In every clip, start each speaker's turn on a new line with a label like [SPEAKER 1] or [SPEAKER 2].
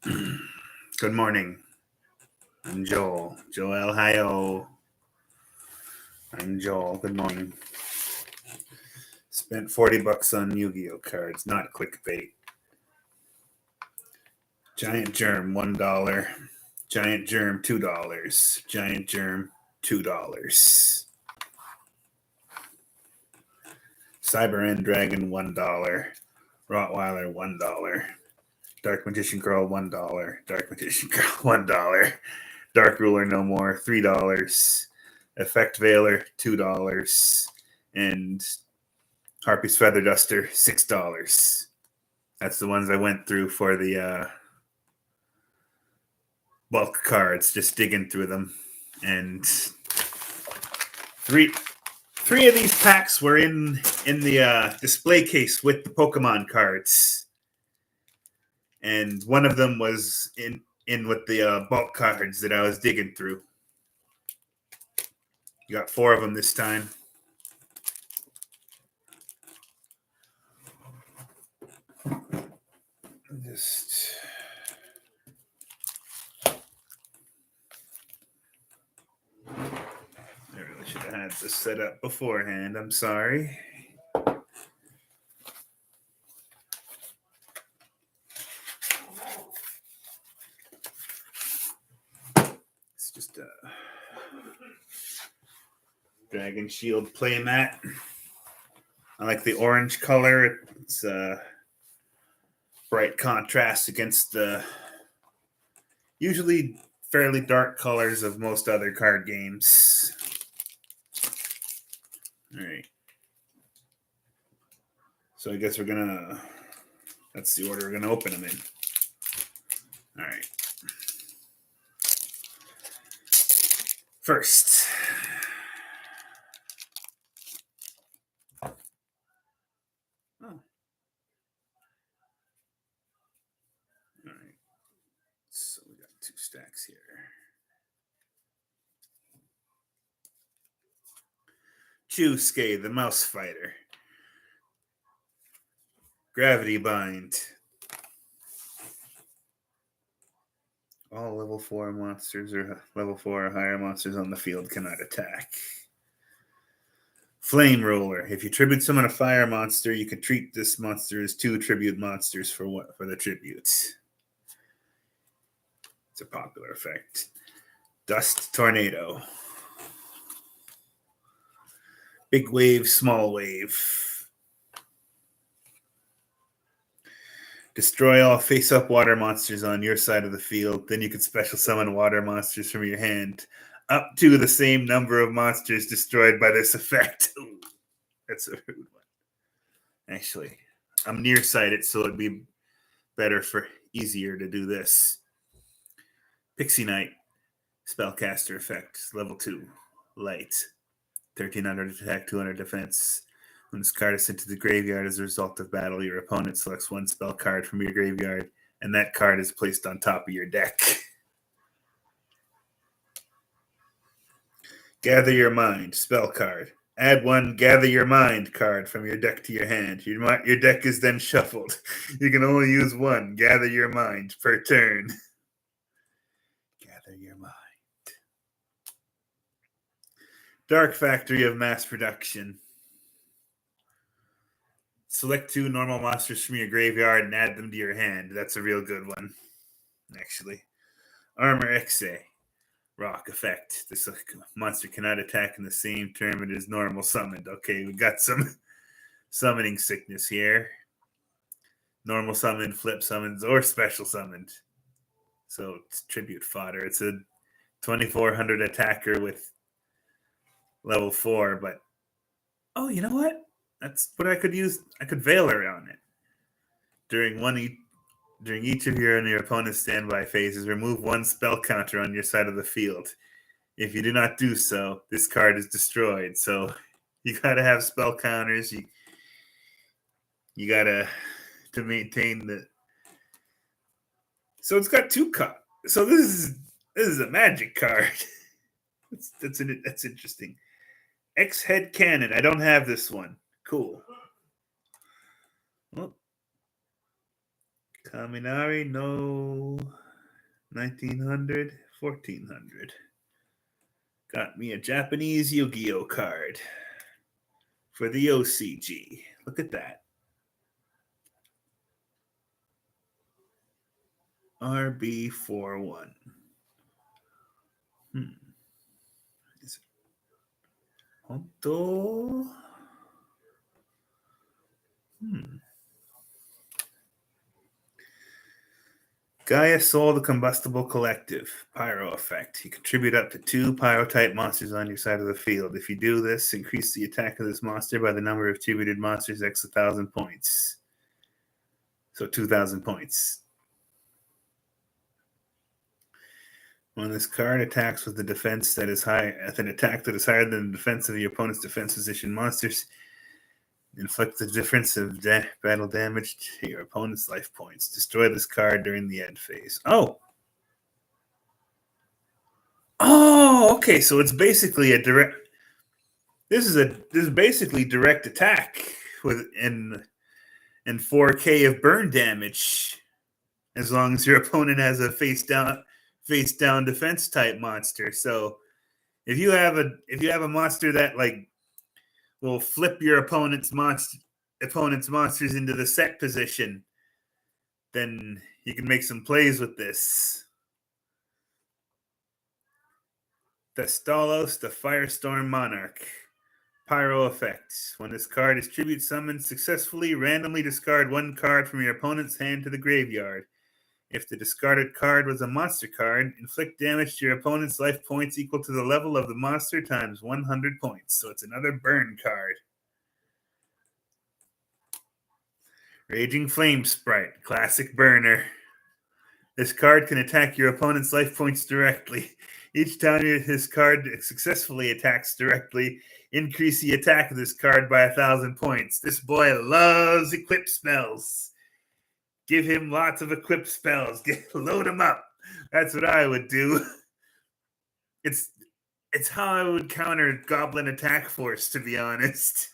[SPEAKER 1] Good morning. I'm Joel. Joel, hi-oh. I'm Joel. Good morning. Spent $40 on YuGiOh cards, not clickbait. Giant Germ, $1. Giant Germ, $2. Giant Germ, $2. Cyber End Dragon, $1. Rottweiler, $1. Dark Magician Girl, $1. Dark Magician Girl, $1. Dark Ruler No More, $3. Effect Veiler, $2. And Harpy's Feather Duster, $6. That's the ones I went through for the bulk cards, just digging through them. And three of these packs were in the display case with the Pokemon cards. And one of them was in with the bulk cards that I was digging through. You got 4 of them this time. Just I really should have had this set up beforehand. I'm sorry. It's just a Dragon Shield playmat. I like the orange color. It's a bright contrast against the usually fairly dark colors of most other card games. All right. So I guess that's the order we're gonna open them in. All right. First. Oh. All right. So we got 2 stacks here. Chewscape, the Mouse Fighter. Gravity Bind. All level 4 monsters or level 4 or higher monsters on the field cannot attack. Flame Roller. If you tribute summon a fire monster, you can treat this monster as 2 tribute monsters for the tributes. It's a popular effect. Dust Tornado. Big Wave, Small Wave. Destroy all face-up water monsters on your side of the field. Then you can special summon water monsters from your hand, up to the same number of monsters destroyed by this effect. Ooh, that's a rude one. Actually, I'm nearsighted, so it'd be easier to do this. Pixie Knight, Spellcaster effect, level 2, light, 1300 attack, 200 defense. When this card is sent to the graveyard as a result of battle, your opponent selects 1 spell card from your graveyard, and that card is placed on top of your deck. Gather Your Mind, spell card. Add 1 Gather Your Mind card from your deck to your hand. Your deck is then shuffled. You can only use 1 Gather Your Mind per turn. Gather Your Mind. Dark Factory of Mass Production. Select 2 normal monsters from your graveyard and add them to your hand. That's a real good one, actually. Armor Exe. Rock effect. This monster cannot attack in the same turn it is normal summoned. Okay, we got some summoning sickness here. Normal summoned, flip summons, or special summoned. So it's tribute fodder. It's a 2400 attacker with level 4, but oh, you know what? That's what I could use. I could Veiler on it. During each of your and your opponent's standby phases, remove 1 spell counter on your side of the field. If you do not do so, this card is destroyed. So you gotta have spell counters. You gotta to maintain the. So it's got 2 cards. So this is a magic card. That's interesting. X-Head Cannon. I don't have this one. Cool. Well, Kaminari, no. 1900, 1400. Got me a Japanese Yu-Gi-Oh card for the OCG. Look at that. RB41. Is it Honto? Gaia Soul, the Combustible Collective. Pyro effect. You contribute up to 2 Pyro-type monsters on your side of the field. If you do this, increase the attack of this monster by the number of attributed monsters x 1,000 points. So 2,000 points. When this card attacks with the defense that is high, with an attack that is higher than the defense of your opponent's defense position monsters, inflict the difference of battle damage to your opponent's life points. Destroy this card during the end phase. Oh, okay. So it's basically a direct. This is basically direct attack with in 4K of burn damage, as long as your opponent has a face down defense type monster. So if you have a monster that like will flip your opponent's monsters into the set position, then you can make some plays with this. The Stalos, the Firestorm Monarch. Pyro effect. When this card is tribute summoned successfully, randomly discard 1 card from your opponent's hand to the graveyard. If the discarded card was a monster card, inflict damage to your opponent's life points equal to the level of the monster times 100 points. So it's another burn card. Raging Flame Sprite, classic burner. This card can attack your opponent's life points directly. Each time his card successfully attacks directly, increase the attack of this card by 1,000 points. This boy loves equip spells. Give him lots of equip spells. Load him up. That's what I would do. It's how I would counter Goblin Attack Force, to be honest.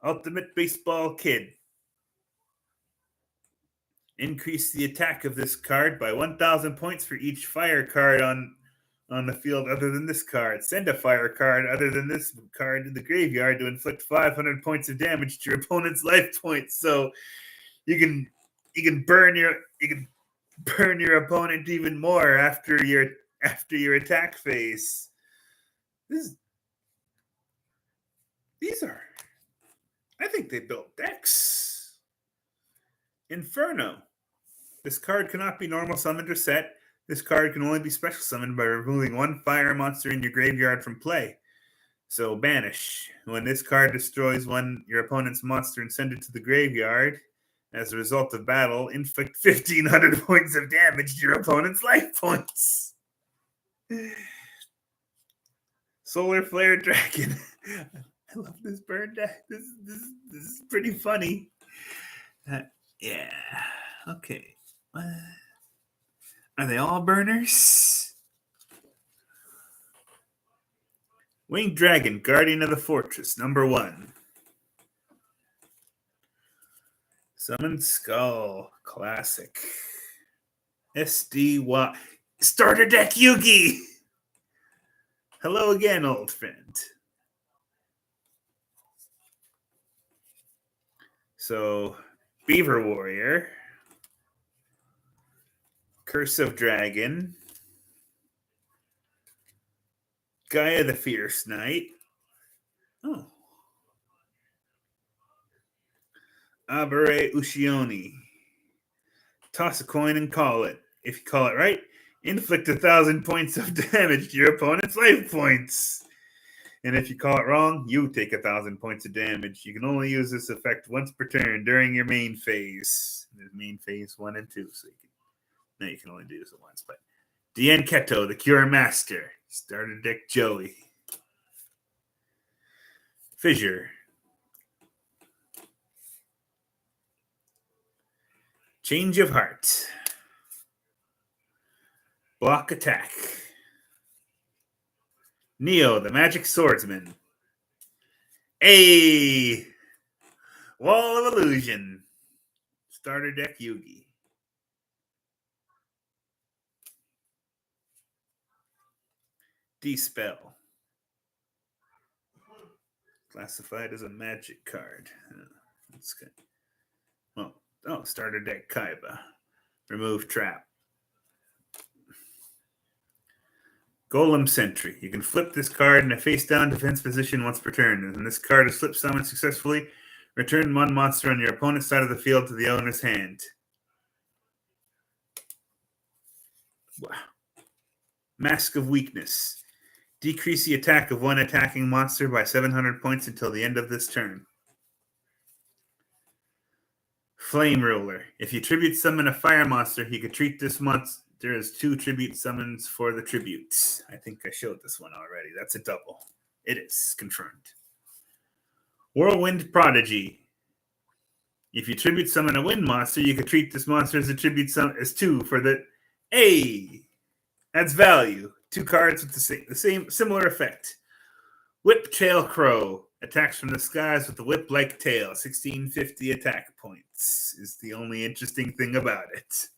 [SPEAKER 1] Ultimate Baseball Kid. Increase the attack of this card by 1,000 points for each fire card on the field other than this card. Send a fire card other than this card to the graveyard to inflict 500 points of damage to your opponent's life points. So you can burn your opponent even more after your attack phase. I think they built decks. Inferno. This card cannot be normal summoned or set. This card can only be special summoned by removing 1 fire monster in your graveyard from play. So banish. When this card destroys your opponent's monster and send it to the graveyard, as a result of battle, inflict 1,500 points of damage to your opponent's life points. Solar Flare Dragon. I love this burn deck. This is pretty funny. Yeah. Okay. Are they all burners? Winged Dragon, Guardian of the Fortress, number 1. Summon Skull, classic. SDY. Starter deck Yugi! Hello again, old friend. So, Beaver Warrior. Curse of Dragon. Gaia the Fierce Knight. Oh. Abare Ushioni. Toss a coin and call it. If you call it right, inflict 1,000 points of damage to your opponent's life points. And if you call it wrong, you take 1,000 points of damage. You can only use this effect once per turn during your main phase. There's main phase 1 and 2, so you can only do this once. But Dien Keto, the Cure Master. Starter deck Joey. Fissure. Change of Heart. Block Attack. Neo, the Magic Swordsman. Wall of Illusion. Starter Deck Yugi. Dispel. Classified as a magic card. That's good. Oh, Starter Deck Kaiba. Remove trap. Golem Sentry. You can flip this card in a face-down defense position once per turn. And when this card is flip summoned successfully, return one monster on your opponent's side of the field to the owner's hand. Wow. Mask of Weakness. Decrease the attack of one attacking monster by 700 points until the end of this turn. Flame Roller. If you tribute summon a fire monster, you can treat this monster as 2 tribute summons for the tributes. I think I showed this one already. That's a double. It is confirmed. Whirlwind Prodigy. If you tribute summon a wind monster, you can treat this monster as a tribute summon as 2 for the adds value. 2 cards with the same similar effect. Whip Tail Crow. Attacks from the skies with a whip-like tail. 1650 attack points is the only interesting thing about it.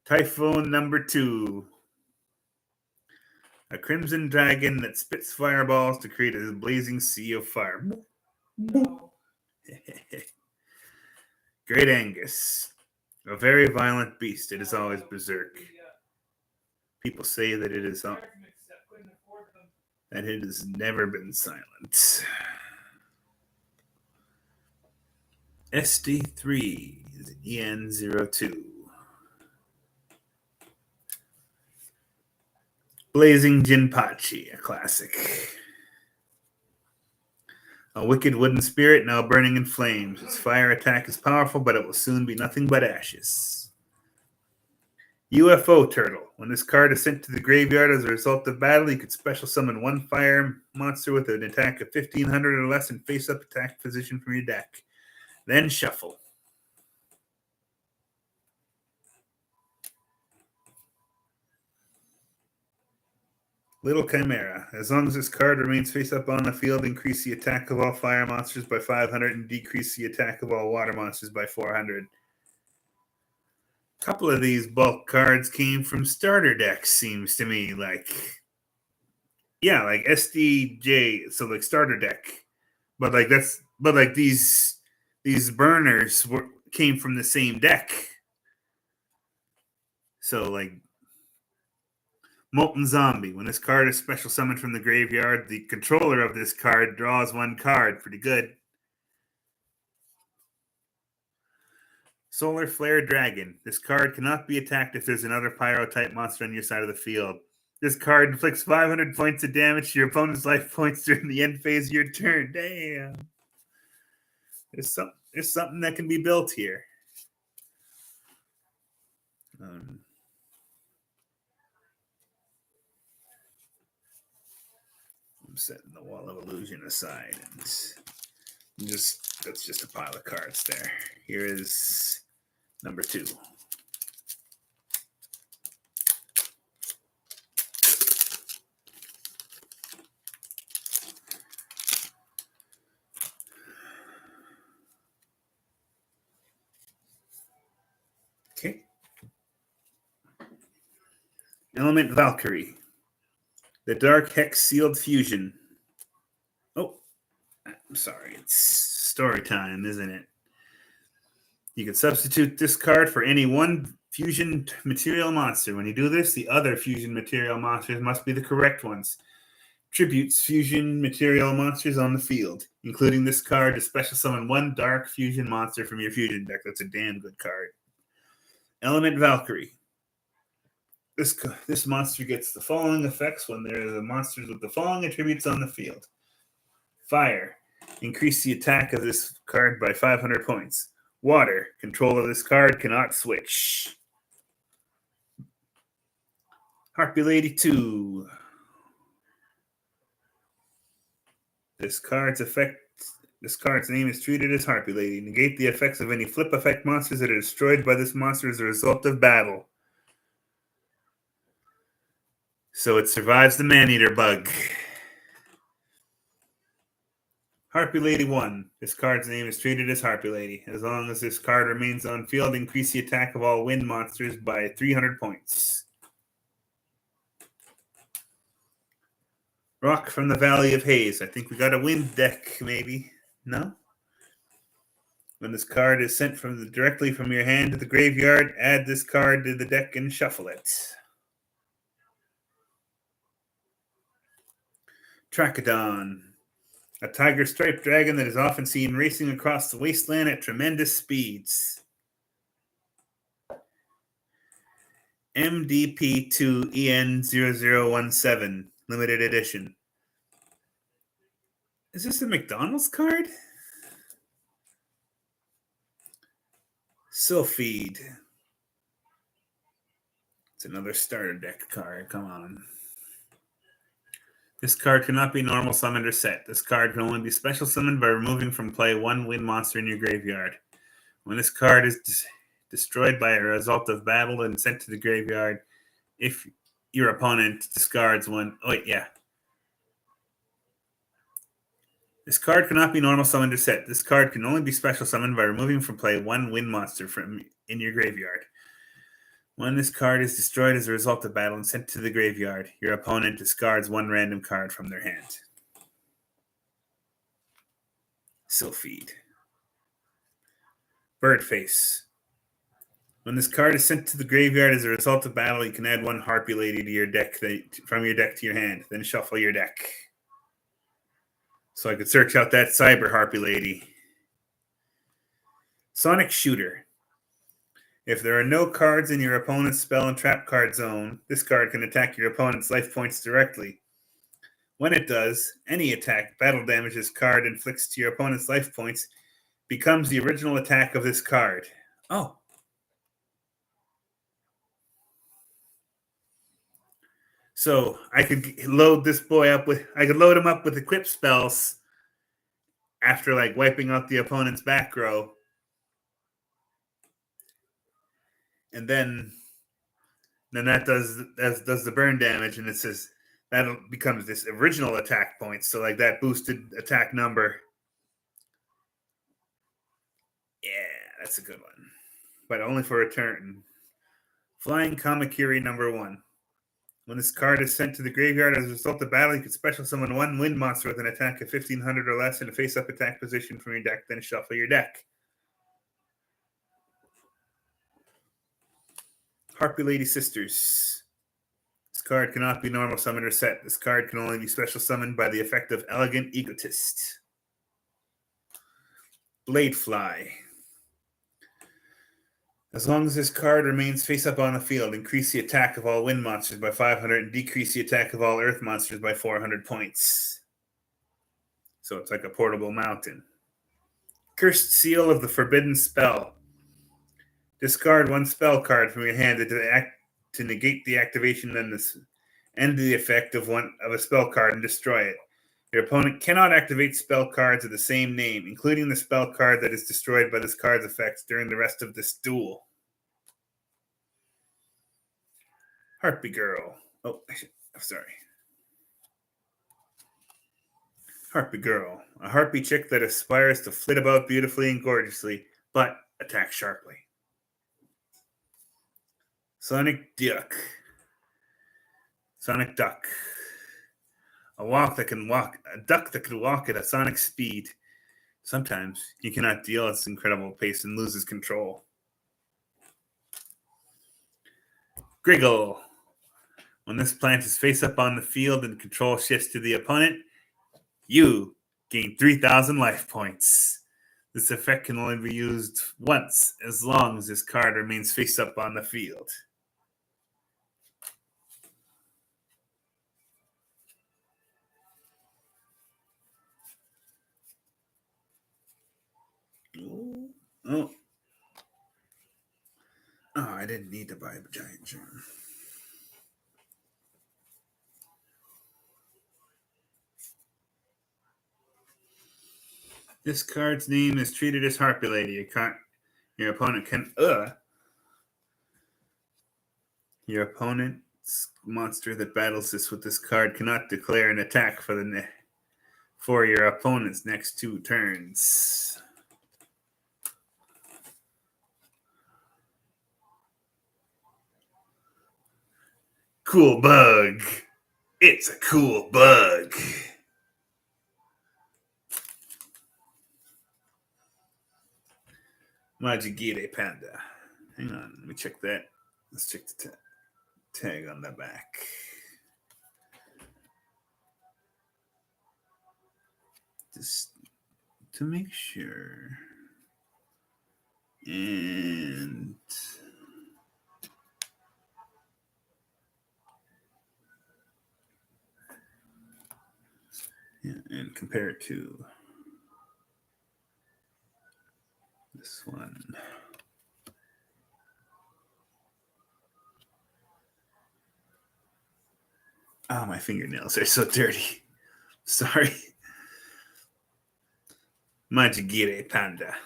[SPEAKER 1] Typhoon number 2. A crimson dragon that spits fireballs to create a blazing sea of fire. Great Angus. A very violent beast. It is always berserk. People say that it is that it has never been silent. SD3 is EN02. Blazing Jinpachi, a classic. A wicked wooden spirit now burning in flames. Its fire attack is powerful, but it will soon be nothing but ashes. UFO Turtle. When this card is sent to the graveyard as a result of battle, you could special summon 1 fire monster with an attack of 1500 or less in face-up attack position from your deck. Then shuffle. Little Chimera. As long as this card remains face-up on the field, increase the attack of all fire monsters by 500 and decrease the attack of all water monsters by 400. A couple of these bulk cards came from starter decks, seems to me. Like SDJ, so like starter deck. But these burners came from the same deck. So like Molten Zombie. When this card is special summoned from the graveyard, the controller of this card draws 1 card. Pretty good. Solar Flare Dragon. This card cannot be attacked if there's another Pyro-type monster on your side of the field. This card inflicts 500 points of damage to your opponent's life points during the end phase of your turn. Damn. There's something that can be built here. I'm setting the Wall of Illusion aside, and that's just a pile of cards there. Here is number 2. Okay. Element Valkyrie. The Dark Hex Sealed Fusion. Oh, I'm sorry. It's story time, isn't it? You can substitute this card for any 1 fusion material monster. When you do this, the other fusion material monsters must be the correct ones. Tributes fusion material monsters on the field, including this card to special summon 1 dark fusion monster from your fusion deck. That's a damn good card. Element Valkyrie. This monster gets the following effects when there are monsters with the following attributes on the field. Fire. Increase the attack of this card by 500 points. Water. Control of this card cannot switch. Harpy Lady 2. This card's name is treated as Harpy Lady. Negate the effects of any flip effect monsters that are destroyed by this monster as a result of battle. So it survives the Maneater bug. Harpy Lady 1. This card's name is treated as Harpy Lady. As long as this card remains on field, increase the attack of all wind monsters by 300 points. Rock from the Valley of Haze. I think we got a wind deck, maybe. No? When this card is sent directly from your hand to the graveyard, add this card to the deck and shuffle it. Trachodon. A tiger striped dragon that is often seen racing across the wasteland at tremendous speeds. MDP2EN0017, limited edition. Is this a McDonald's card? Sylphied. It's another starter deck card. Come on. This card cannot be normal summoned or set. This card can only be special summoned by removing from play one wind monster in your graveyard. When this card is destroyed by a result of battle and sent to the graveyard, if your opponent discards one... Oh, wait, yeah. This card cannot be normal summoned or set. This card can only be special summoned by removing from play one wind monster in your graveyard. When this card is destroyed as a result of battle and sent to the graveyard, your opponent discards one random card from their hand. Sylphied. Birdface. When this card is sent to the graveyard as a result of battle, you can add one Harpy Lady to your deck from your deck to your hand. Then shuffle your deck. So I could search out that Cyber Harpy Lady. Sonic Shooter. If there are no cards in your opponent's spell and trap card zone, this card can attack your opponent's life points directly. When it does, any attack battle damage this card inflicts to your opponent's life points becomes the original attack of this card. Oh. So I could load this boy up I could load him up with equip spells after like wiping out the opponent's back row. And then that does the burn damage, and it says that becomes this original attack point. So like that boosted attack number. Yeah, that's a good one. But only for a turn. Flying Kamakiri number 1. When this card is sent to the graveyard as a result of battle, you can special summon one wind monster with an attack of 1500 or less in a face-up attack position from your deck, then shuffle your deck. Harpy Lady Sisters. This card cannot be normal summoned or set. This card can only be special summoned by the effect of Elegant Egotist. Bladefly. As long as this card remains face up on the field, increase the attack of all wind monsters by 500 and decrease the attack of all earth monsters by 400 points. So it's like a portable mountain. Cursed Seal of the Forbidden Spell. Discard one spell card from your hand to negate the activation and end the effect of a spell card and destroy it. Your opponent cannot activate spell cards of the same name, including the spell card that is destroyed by this card's effects during the rest of this duel. Harpy Girl. Sorry. Harpy Girl. A harpy chick that aspires to flit about beautifully and gorgeously, but attack sharply. Sonic Duck. Sonic Duck. A duck that can walk at a sonic speed. Sometimes he cannot deal at its incredible pace and loses control. Griggle. When this plant is face up on the field and control shifts to the opponent, you gain 3,000 life points. This effect can only be used once as long as this card remains face up on the field. Oh, I didn't need to buy a giant gem. This card's name is treated as Harpy Lady. Your opponent can Your opponent's monster that battles this with this card cannot declare an attack for for your opponent's next 2 turns. Cool bug. It's a cool bug. Majigire Panda. Hang on, let me check that. Let's check the tag on the back. Just to make sure. And and compare it to this one. Oh, my fingernails are so dirty. Sorry. Majigire Panda.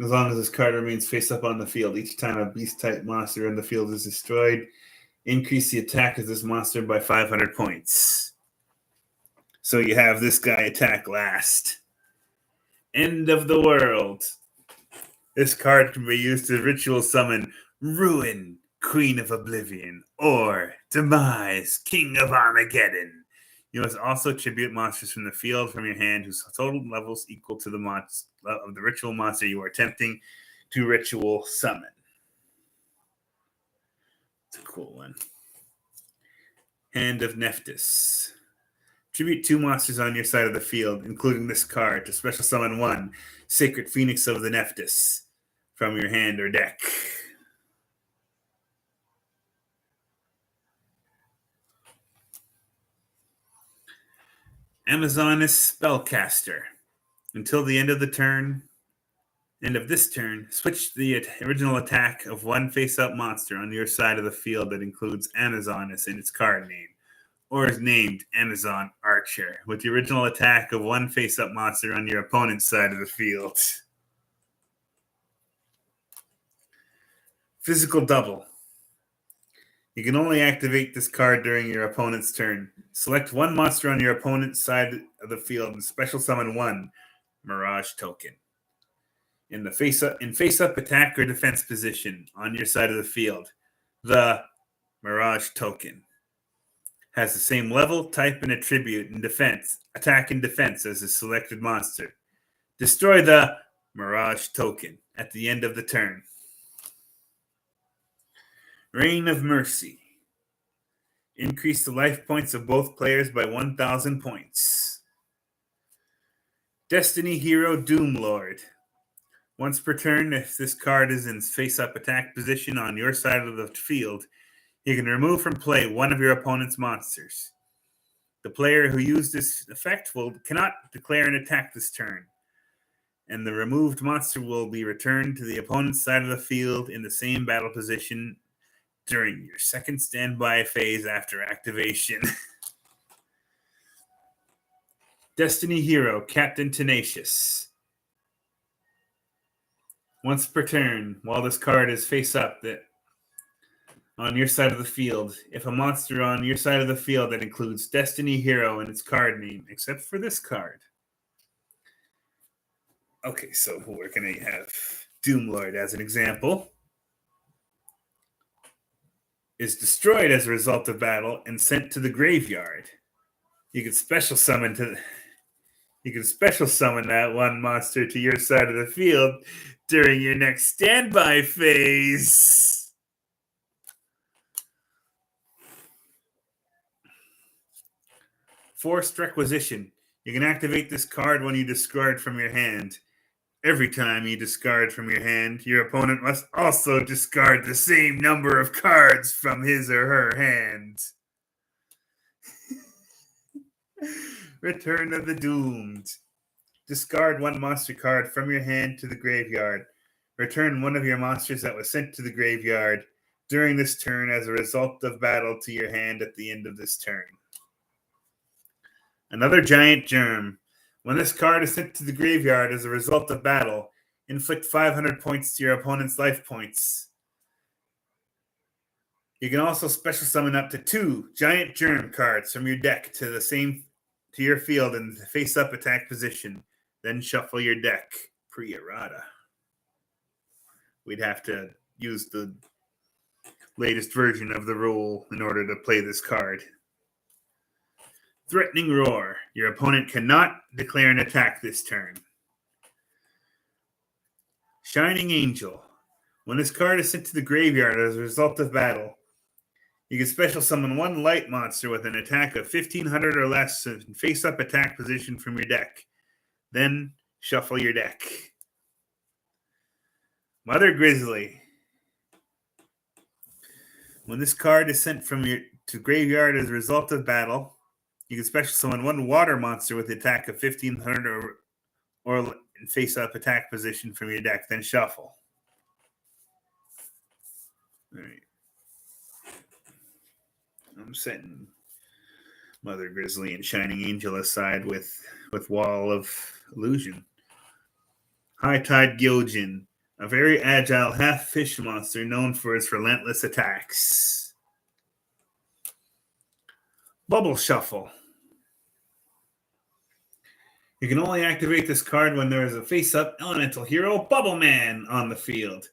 [SPEAKER 1] As long as this card remains face up on the field, each time a beast-type monster in the field is destroyed, increase the attack of this monster by 500 points. So you have this guy attack last. End of the world. This card can be used to ritual summon Ruin, Queen of Oblivion, or Demise, King of Armageddon. You must also tribute monsters from the field from your hand whose total levels equal to the of the ritual monster you are attempting to ritual summon. It's a cool one. Hand of Nephthys. Tribute 2 monsters on your side of the field, including this card, to special summon 1 Sacred Phoenix of the Nephthys from your hand or deck. Amazoness Spellcaster. Until the end of this turn, switch the original attack of 1 face-up monster on your side of the field that includes Amazoness in its card name, or is named Amazon Archer, with the original attack of 1 face-up monster on your opponent's side of the field. Physical Double. You can only activate this card during your opponent's turn. Select 1 monster on your opponent's side of the field and special summon 1 Mirage Token. In face-up attack or defense position on your side of the field, the Mirage Token has the same level, type, and attribute in attack and defense as the selected monster. Destroy the Mirage Token at the end of the turn. Reign of Mercy. Increase the life points of both players by 1,000 points. Destiny Hero Doomlord. Once per turn, if this card is in face-up attack position on your side of the field, you can remove from play 1 of your opponent's monsters. The player who used this effect cannot declare an attack this turn, and the removed monster will be returned to the opponent's side of the field in the same battle position during your second standby phase after activation. Destiny Hero Captain Tenacious. Once per turn, while this card is face up on your side of the field, if a monster on your side of the field that includes Destiny Hero in its card name, except for this card. Okay, so we're going to have Doomlord as an example. Is destroyed as a result of battle and sent to the graveyard. You can special summon that 1 monster to your side of the field during your next standby phase. Forced Requisition. You can activate this card when you discard from your hand. Every time you discard from your hand, your opponent must also discard the same number of cards from his or her hand. Return of the Doomed. Discard 1 monster card from your hand to the graveyard. Return 1 of your monsters that was sent to the graveyard during this turn as a result of battle to your hand at the end of this turn. Another Giant Germ. When this card is sent to the graveyard as a result of battle, inflict 500 points to your opponent's life points. You can also special summon up to 2 Giant Germ cards from your deck to the same to your field in the face-up attack position. Then shuffle your deck. Pre-errata. We'd have to use the latest version of the rule in order to play this card. Threatening Roar. Your opponent cannot declare an attack this turn. Shining Angel. When this card is sent to the graveyard as a result of battle, you can special summon one light monster with an attack of 1500 or less in face-up attack position from your deck. Then shuffle your deck. Mother Grizzly. When this card is sent from your to graveyard as a result of battle, you can special summon one water monster with an attack of 1500 or in face-up attack position from your deck. Then shuffle. All right. I'm setting Mother Grizzly and Shining Angel aside with Wall of Illusion. High Tide Gyojin, a very agile half-fish monster known for its relentless attacks. Bubble Shuffle. You can only activate this card when there is a face-up elemental hero Bubble Man on the field.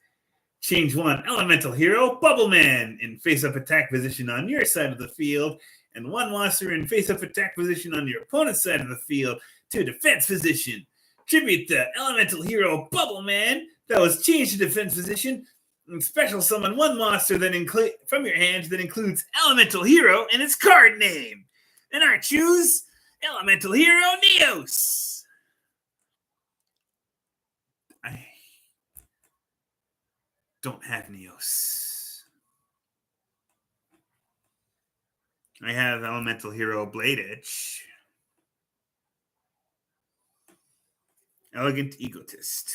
[SPEAKER 1] Change one elemental hero, Bubble Man, in face-up attack position on your side of the field, and one monster in face-up attack position on your opponent's side of the field to defense position. Tribute the elemental hero, Bubble Man, that was changed to defense position, and special summon one monster that from your hand that includes elemental hero in its card name. And I choose elemental hero Neos. I don't have Neos. I have elemental hero Blade Edge. Elegant Egotist.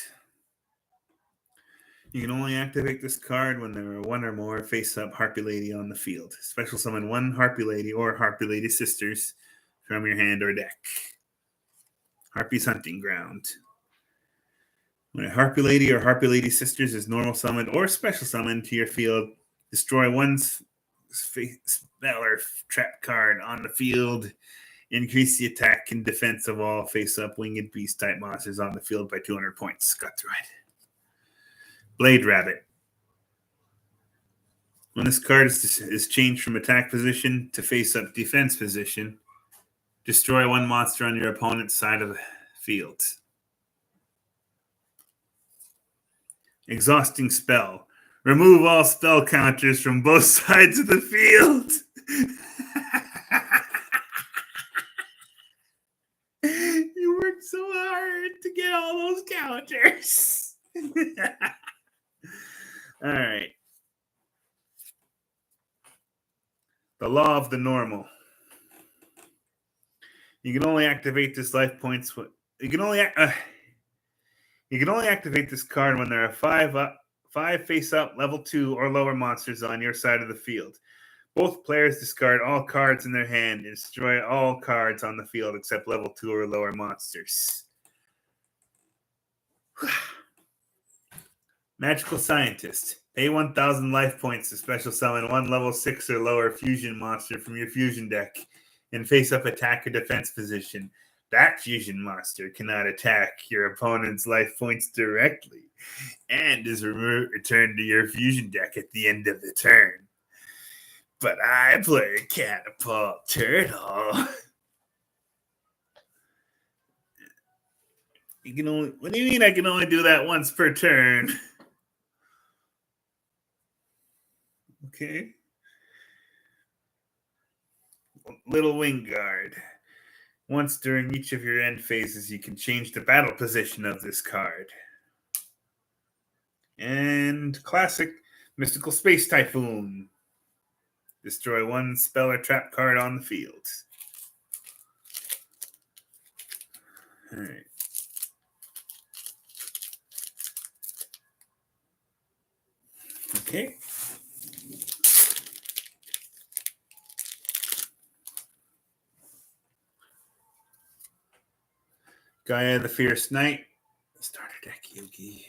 [SPEAKER 1] You can only activate this card when there are one or more face-up Harpy Lady on the field. Special summon one Harpy Lady or Harpy Lady Sisters from your hand or deck. Harpy's Hunting Ground. When a Harpy Lady or Harpy Lady Sisters is normal summoned or special summoned to your field, destroy one spell or trap card on the field. Increase the attack and defense of all face-up winged beast type monsters on the field by 200 points. Got to right. Blade Rabbit. When this card is changed from attack position to face-up defense position, destroy one monster on your opponent's side of the field. Exhausting Spell. Remove all spell counters from both sides of the field. You worked so hard to get all those counters. All right. The Law of the Normal. You can only activate this life points. You can only activate this card when there are five face-up level 2 or lower monsters on your side of the field. Both players discard all cards in their hand and destroy all cards on the field except level 2 or lower monsters. Magical Scientist. Pay 1,000 life points to special summon one level 6 or lower fusion monster from your fusion deck in face-up attack or defense position. That fusion monster cannot attack your opponent's life points directly and is returned to your fusion deck at the end of the turn. But I play Catapult Turtle. What do you mean I can only do that once per turn? Okay. Little Wingguard. Once during each of your end phases, you can change the battle position of this card. And classic Mystical Space Typhoon. Destroy one spell or trap card on the field. All right. Okay. Gaia the Fierce Knight. Starter deck Yugi.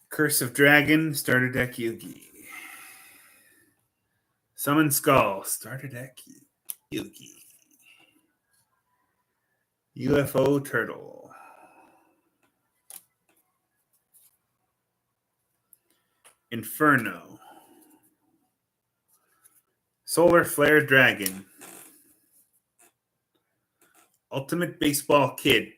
[SPEAKER 1] Curse of Dragon. Starter deck Yugi. Summon Skull. Starter deck Yugi. Yugi. UFO Turtle. Inferno. Solar Flare Dragon. Ultimate Baseball Kid.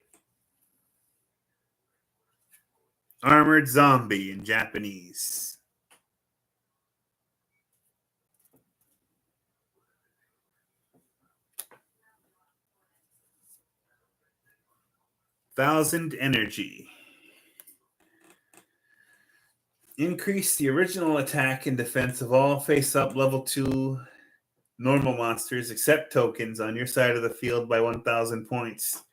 [SPEAKER 1] Armored Zombie in Japanese. Thousand Energy. Increase the original attack and defense of all face-up level 2 normal monsters except tokens on your side of the field by 1,000 points.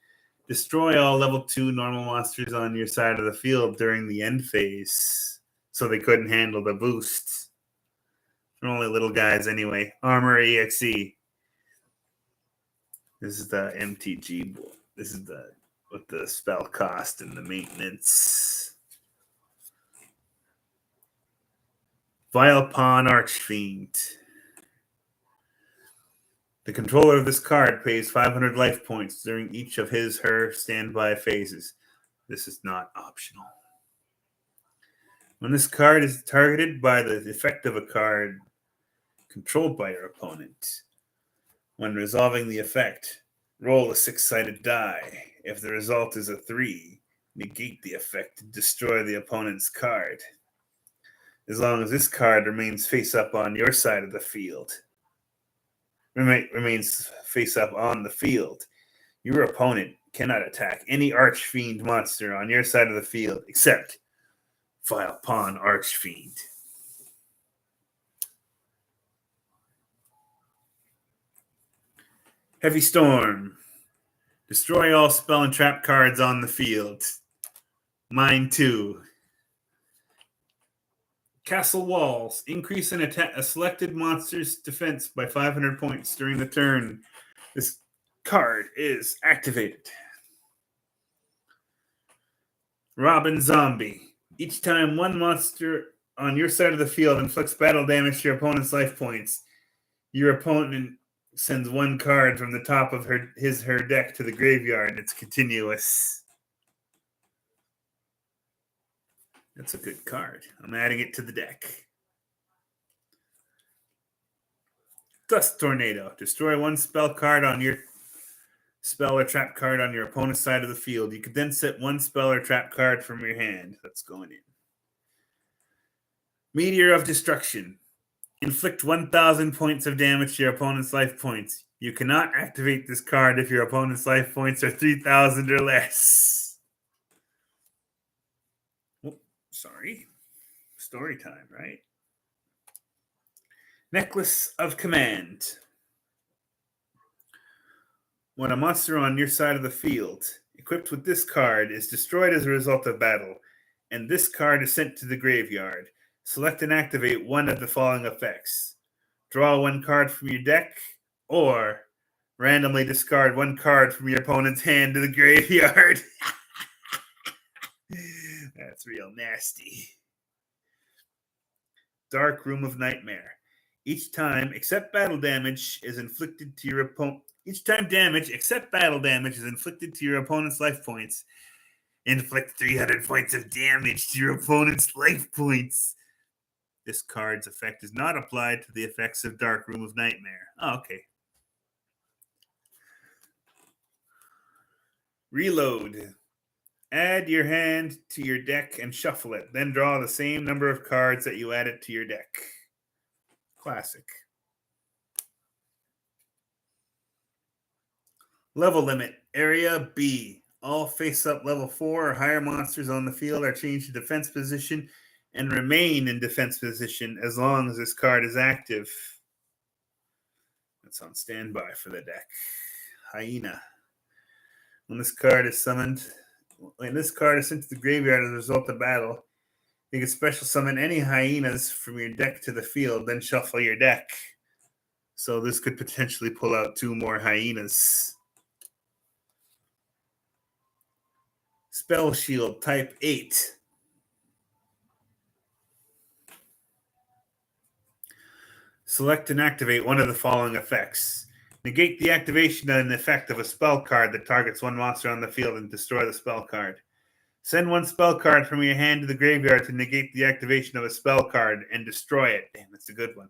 [SPEAKER 1] Destroy all level 2 normal monsters on your side of the field during the end phase, so they couldn't handle the boosts. They're only little guys anyway. Armor EXE. This is the MTG. This is the with the spell cost and the maintenance. Vile Pawn Archfiend. The controller of this card pays 500 life points during each of his/her standby phases. This is not optional. When this card is targeted by the effect of a card controlled by your opponent, when resolving the effect, roll a 6-sided die. If the result is a 3, negate the effect to destroy the opponent's card. As long as this card remains face up on your side of the field, remains face up on the field, your opponent cannot attack any Archfiend monster on your side of the field except Vile Pawn Archfiend. Heavy Storm. Destroy all spell and trap cards on the field. Mine too. Castle Walls. Increase a selected monster's defense by 500 points during the turn this card is activated. Robin Zombie. Each time one monster on your side of the field inflicts battle damage to your opponent's life points, your opponent sends one card from the top of her deck to the graveyard. It's continuous. That's a good card. I'm adding it to the deck. Dust Tornado. Destroy one spell card on your spell or trap card on your opponent's side of the field. You could then set one spell or trap card from your hand. That's going in. Meteor of Destruction. Inflict 1,000 points of damage to your opponent's life points. You cannot activate this card if your opponent's life points are 3,000 or less. Oh, sorry. Story time, right? Necklace of Command. When a monster on your side of the field, equipped with this card, is destroyed as a result of battle, and this card is sent to the graveyard, select and activate one of the following effects. Draw one card from your deck, or randomly discard one card from your opponent's hand to the graveyard. That's real nasty. Dark Room of Nightmare. Each time battle damage is inflicted to your opponent's life points, inflict 300 points of damage to your opponent's life points. This card's effect is not applied to the effects of Dark Room of Nightmare. Oh, okay. Reload. Add your hand to your deck and shuffle it. Then draw the same number of cards that you added to your deck. Classic. Level limit. Area B. All face-up level 4 or higher monsters on the field are changed to defense position and remain in defense position as long as this card is active. That's on standby for the deck. Hyena. When this card is sent to the graveyard as a result of battle, you can special summon any hyenas from your deck to the field, then shuffle your deck. So this could potentially pull out 2 more hyenas. Spell Shield Type 8. Select and activate one of the following effects. Negate the activation and effect of a spell card that targets one monster on the field and destroy the spell card. Send one spell card from your hand to the graveyard to negate the activation of a spell card and destroy it. Damn, that's a good one.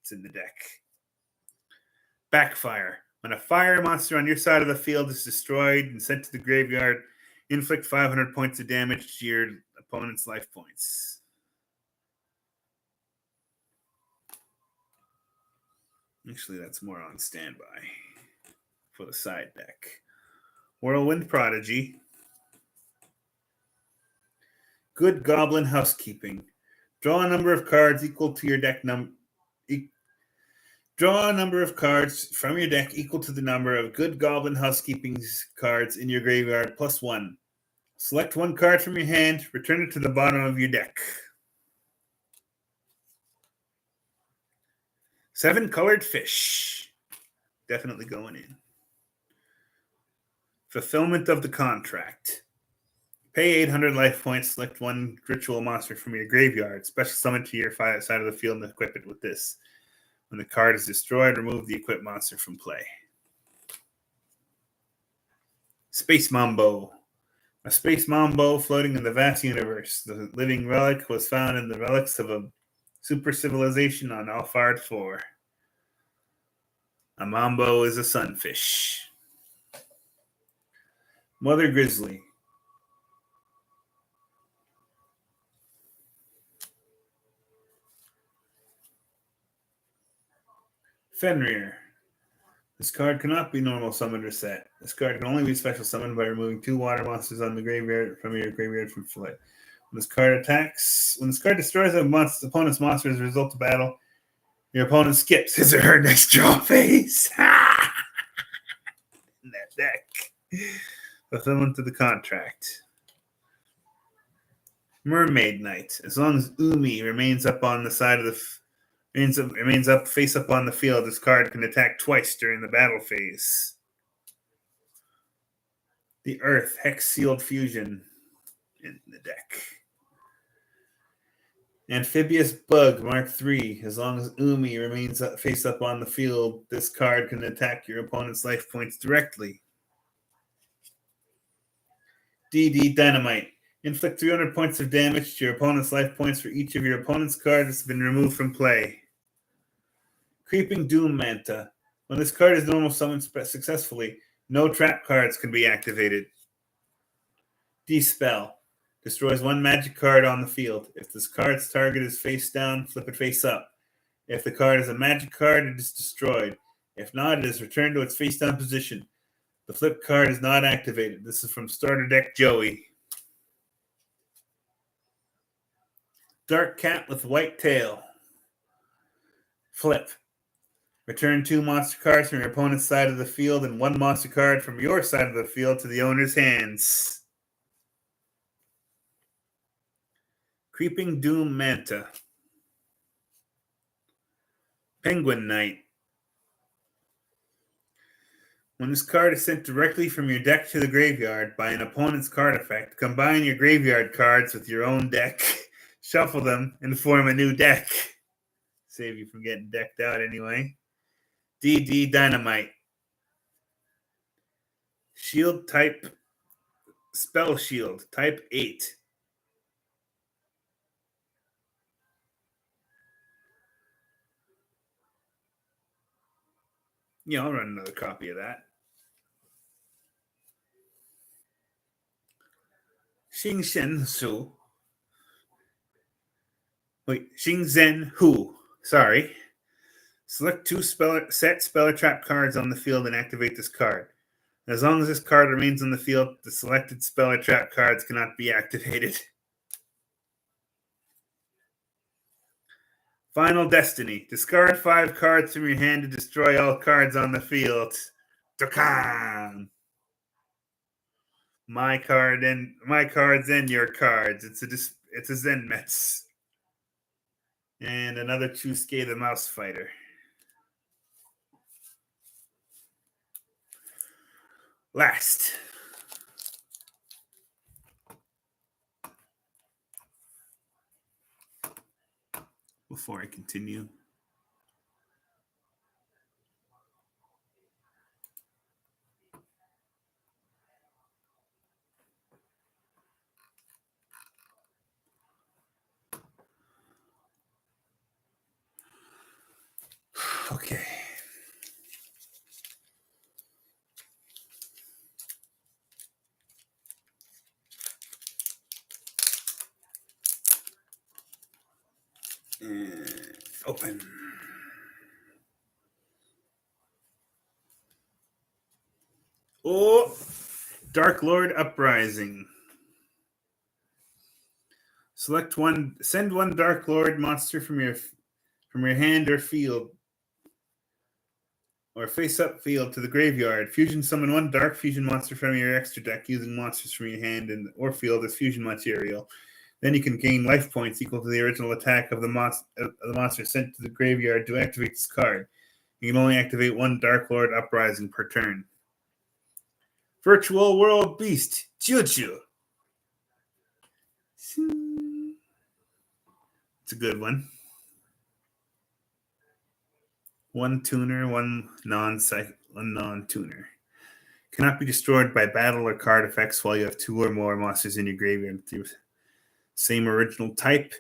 [SPEAKER 1] It's in the deck. Backfire. When a fire monster on your side of the field is destroyed and sent to the graveyard, inflict 500 points of damage to your opponent's life points. Actually, that's more on standby for the side deck. Whirlwind Prodigy. Good Goblin Housekeeping. Draw a number of cards equal to your deck number. Draw a number of cards from your deck equal to the number of Good Goblin Housekeeping cards in your graveyard plus 1. Select one card from your hand, return it to the bottom of your deck. 7 Colored Fish. Definitely going in. Fulfillment of the Contract. Pay 800 life points, select one ritual monster from your graveyard, special summon to your side of the field and equip it with this. When the card is destroyed, remove the equipped monster from play. Space Mambo. A space mambo floating in the vast universe. The living relic was found in the relics of a super civilization on Alphard 4. A mambo is a sunfish. Mother Grizzly. Fenrir. This card cannot be normal summoned or set. This card can only be special summoned by removing 2 water monsters on the graveyard from your graveyard from play. When this card attacks, when this card destroys an opponent's monster as a result of battle, your opponent skips his or her next draw phase. In that deck. Fulfillment of the Contract. Mermaid Knight. As long as Umi remains up on the side of the remains up face up on the field, this card can attack twice during the battle phase. The Earth Hex Sealed Fusion in the deck. Amphibious Bug Mark III. As long as Umi remains face up on the field, this card can attack your opponent's life points directly. DD Dynamite. Inflict 300 points of damage to your opponent's life points for each of your opponent's cards that's been removed from play. Creeping Doom Manta. When this card is normal summoned successfully, no trap cards can be activated. Dispel. Destroys 1 magic card on the field. If this card's target is face down, flip it face up. If the card is a magic card, it is destroyed. If not, it is returned to its face down position. The flip card is not activated. This is from Starter Deck Joey. Dark Cat with White Tail. Flip. Return 2 monster cards from your opponent's side of the field and 1 monster card from your side of the field to the owner's hands. Creeping Doom Manta. Penguin Knight. When this card is sent directly from your deck to the graveyard by an opponent's card effect, combine your graveyard cards with your own deck, shuffle them, and form a new deck. Save you from getting decked out anyway. DD Dynamite. Shield type. Spell Shield. Type 8. Yeah, I'll run another copy of that. Xingzhen Hu. Sorry. Select 2 set Speller Trap cards on the field and activate this card. As long as this card remains on the field, the selected Speller Trap cards cannot be activated. Final Destiny. Discard 5 cards from your hand to destroy all cards on the field. Dokkan! My cards and your cards. It's a Zenmetz. And another Chusuke the Mouse Fighter. Last. Before I continue, Open. Oh, Dark Lord Uprising. Select one. Send one Dark Lord monster from your hand or field, or face-up field to the graveyard. Fusion summon one Dark Fusion monster from your extra deck using monsters from your hand or field as fusion material. Then you can gain life points equal to the original attack of the monster sent to the graveyard to activate this card. You can only activate one Dark Lord Uprising per turn. Virtual World Beast, YuGiOh. It's a good one. One tuner, one non-tuner. Cannot be destroyed by battle or card effects while you have two or more monsters in your graveyard with same original type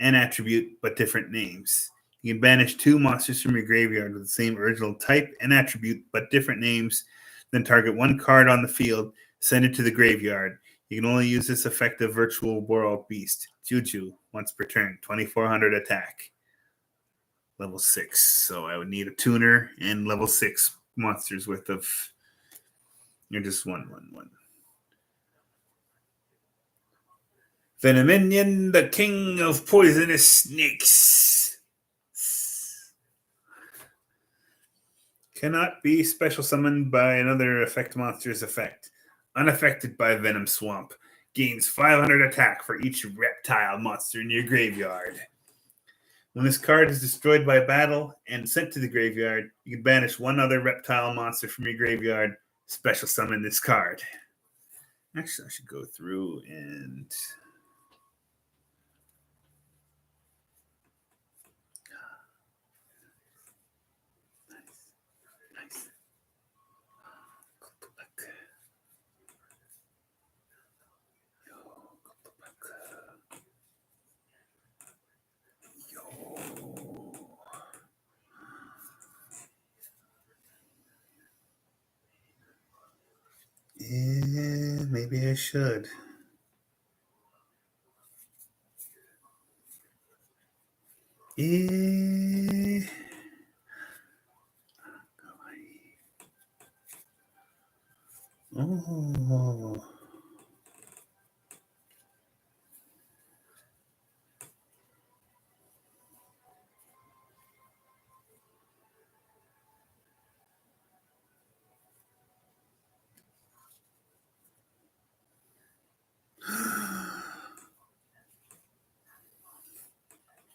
[SPEAKER 1] and attribute, but different names. You can banish two monsters from your graveyard with the same original type and attribute, but different names. Then target one card on the field, send it to the graveyard. You can only use this effect of Virtual World Beast, YuGiOh, once per turn, 2400 attack. Level 6. So I would need a tuner and level 6 monsters worth of. You're just one. Venominion, the king of poisonous snakes. Cannot be special summoned by another effect monster's effect. Unaffected by Venom Swamp. Gains 500 attack for each reptile monster in your graveyard. When this card is destroyed by battle and sent to the graveyard, you can banish one other reptile monster from your graveyard. Special summon this card. Actually, I should go through and. Nice. Yeah, maybe I should. Oh.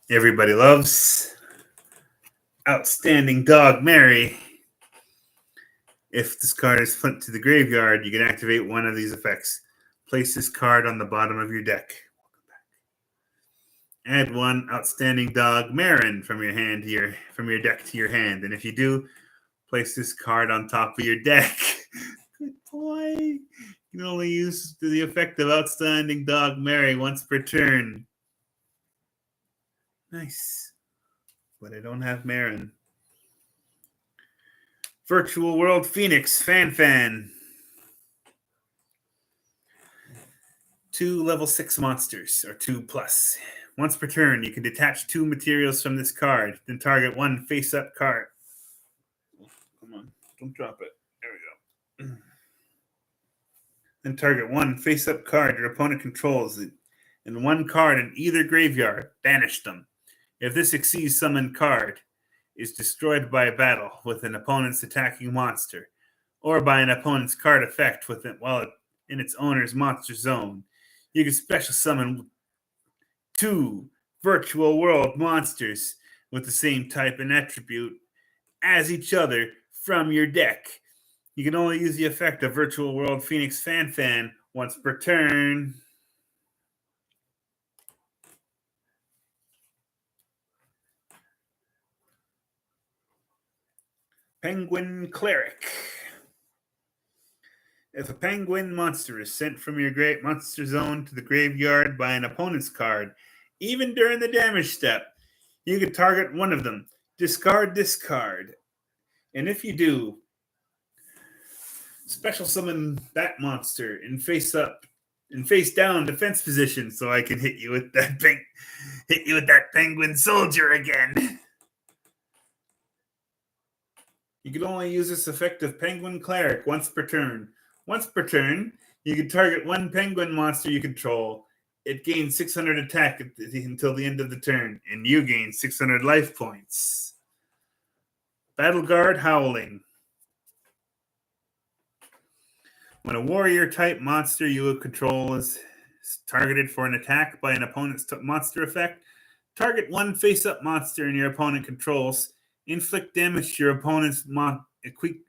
[SPEAKER 1] Everybody loves Outstanding Dog Mary. If this card is put to the graveyard, you can activate one of these effects. Place this card on the bottom of your deck. Add one Outstanding Dog Marin from your deck to your hand, and if you do, place this card on top of your deck. Good boy. You can only use the effect of Outstanding Dog Mary once per turn. Nice. But I don't have Marin. Virtual World Phoenix Fan. 2 level 6 monsters, or 2+. Once per turn, you can detach 2 materials from this card, then target one face-up card. Come on, don't drop it. There we go. Then target one face-up card your opponent controls, and one card in either graveyard. Banish them. If this exceeds summoned card is destroyed by a battle with an opponent's attacking monster, or by an opponent's card effect while in its owner's monster zone, you can special summon 2 virtual world monsters with the same type and attribute as each other from your deck. You can only use the effect of Virtual World Phoenix Fan once per turn. Penguin Cleric. If a penguin monster is sent from your great monster zone to the graveyard by an opponent's card, even during the damage step, you can target one of them. Discard this card. And if you do, special summon that monster in face down defense position so I can hit you with that penguin soldier again. You can only use this effective Penguin Cleric once per turn. Once per turn, you can target one penguin monster you control. It gains 600 attack until the end of the turn, and you gain 600 life points. Battle Guard Howling. When a warrior-type monster you control is targeted for an attack by an opponent's monster effect, target one face-up monster in your opponent controls. Inflict damage to your opponent's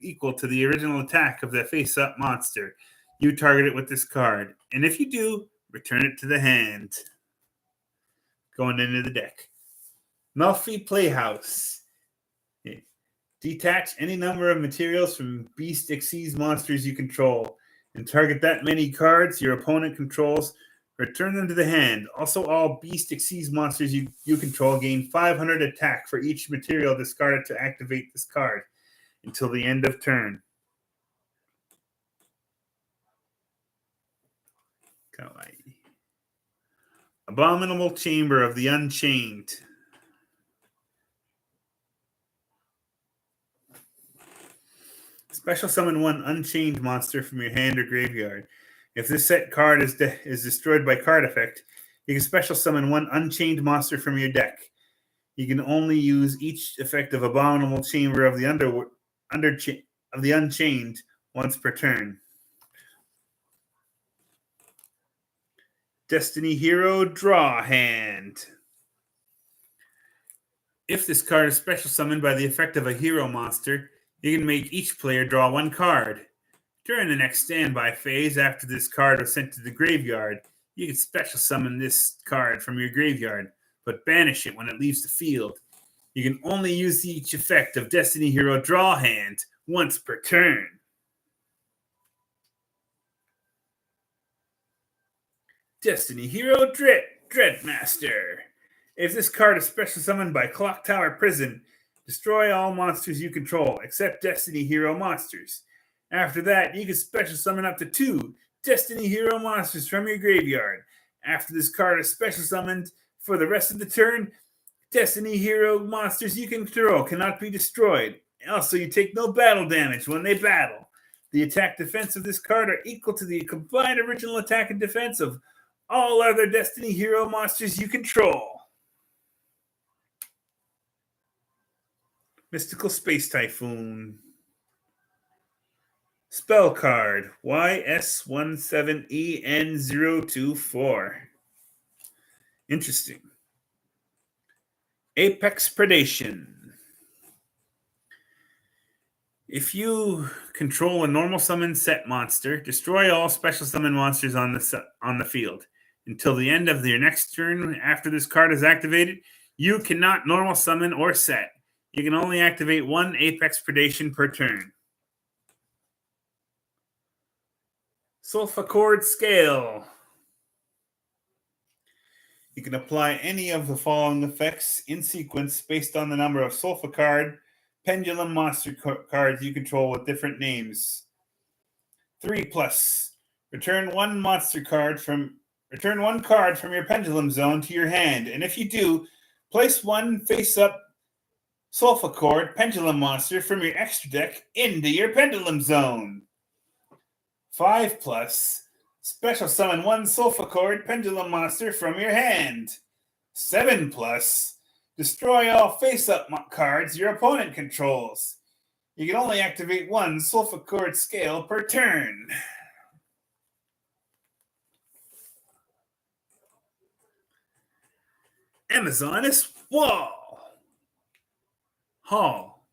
[SPEAKER 1] equal to the original attack of the face-up monster. You target it with this card. And if you do, return it to the hand. Going into the deck. Melfi Playhouse. Detach any number of materials from Beast Xyz monsters you control and target that many cards your opponent controls. Return them to the hand. Also, all Beast Xyz monsters you control gain 500 attack for each material discarded to activate this card until the end of turn. Kawaii. Abominable Chamber of the Unchained. Special summon one Unchained monster from your hand or graveyard. If this set card is destroyed by card effect, you can special summon one Unchained monster from your deck. You can only use each effect of Abominable Chamber of the Unchained once per turn. Destiny Hero Draw Hand. If this card is special summoned by the effect of a hero monster, you can make each player draw one card. During the next standby phase, after this card was sent to the graveyard, you can special summon this card from your graveyard, but banish it when it leaves the field. You can only use each effect of Destiny Hero Draw Hand once per turn. Destiny Hero Dreadmaster. If this card is special summoned by Clock Tower Prison, destroy all monsters you control, except Destiny Hero monsters. After that, you can special summon up to 2 Destiny Hero monsters from your graveyard. After this card is special summoned for the rest of the turn, Destiny Hero monsters you control cannot be destroyed. Also, you take no battle damage when they battle. The attack defense of this card are equal to the combined original attack and defense of all other Destiny Hero monsters you control. Mystical Space Typhoon. Spell card YS17EN024. Interesting. Apex Predation. If you control a normal summon set monster, destroy all special summon monsters on the field. Until the end of your next turn after this card is activated, you cannot normal summon or set. You can only activate one Apex Predation per turn. Sulfachord Scale. You can apply any of the following effects in sequence based on the number of Sulfachord Pendulum monster cards you control with different names. 3+. Return one card from your Pendulum Zone to your hand, and if you do, place one face-up Sulfachord Pendulum monster from your extra deck into your Pendulum Zone. 5+. Special summon one Sulfachord Pendulum monster from your hand. 7+. Destroy all face-up cards your opponent controls. You can only activate one Sulfachord Scale per turn. Amazoness Hall.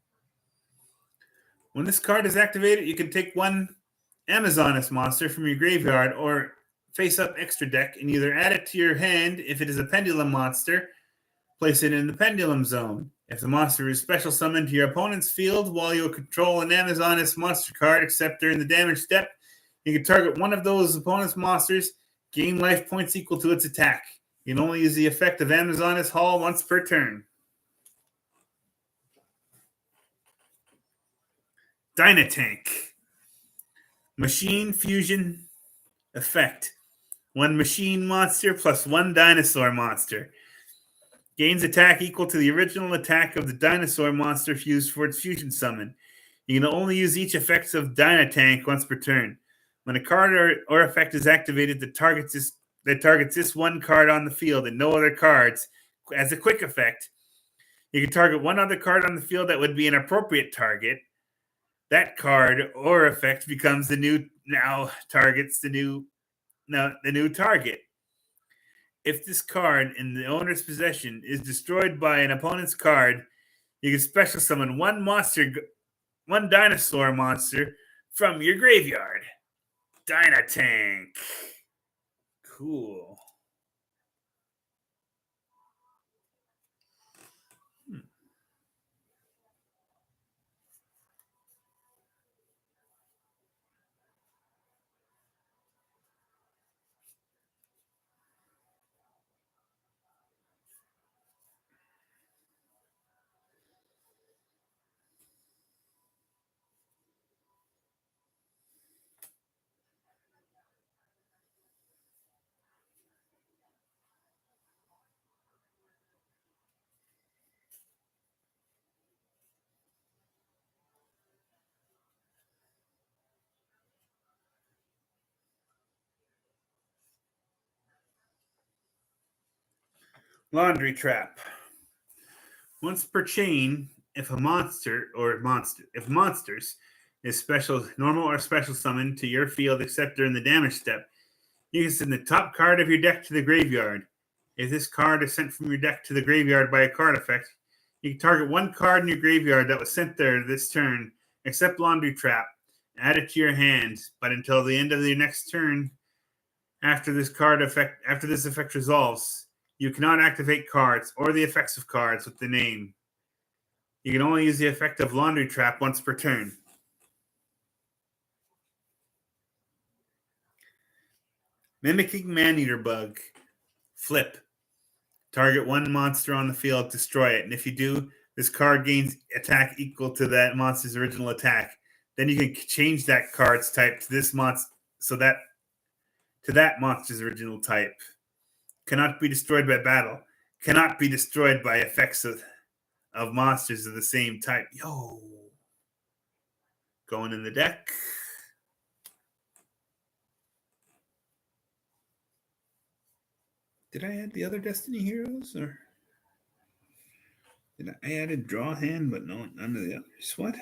[SPEAKER 1] When this card is activated, you can take one Amazoness monster from your graveyard or face-up extra deck and either add it to your hand if it is a Pendulum monster, place it in the Pendulum Zone. If the monster is special summoned to your opponent's field while you control an Amazoness monster card, except during the damage step, you can target one of those opponent's monsters, gain life points equal to its attack. You can only use the effect of Amazoness Hall once per turn. Dynatank. Machine Fusion effect. One machine monster plus one dinosaur monster. Gains attack equal to the original attack of the dinosaur monster fused for its fusion summon. You can only use each effect of Dynatank once per turn. When a card or effect is activated that targets this one card on the field and no other cards, as a quick effect, you can target one other card on the field that would be an appropriate target. That card or effect becomes the new target. If this card in the owner's possession is destroyed by an opponent's card, you can special summon one dinosaur monster from your graveyard. Dynatank. Cool. Laundry trap. Once per chain, if monsters is special, normal or special summoned to your field except during the damage step, you can send the top card of your deck to the graveyard. If this card is sent from your deck to the graveyard by a card effect, you can target one card in your graveyard that was sent there this turn, except Laundry Trap, add it to your hand, but until the end of your next turn, after this effect resolves, you cannot activate cards or the effects of cards with the name. You can only use the effect of Laundry Trap once per turn. Mimicking Maneater Bug. Flip. Target one monster on the field, destroy it, and if you do, this card gains attack equal to that monster's original attack. Then you can change that card's type to this monster, to that monster's original type. Cannot be destroyed by battle. Cannot be destroyed by effects of monsters of the same type. Yo. Going in the deck. Did I add the other Destiny Heroes, or did I add a draw hand, but none of the others? What?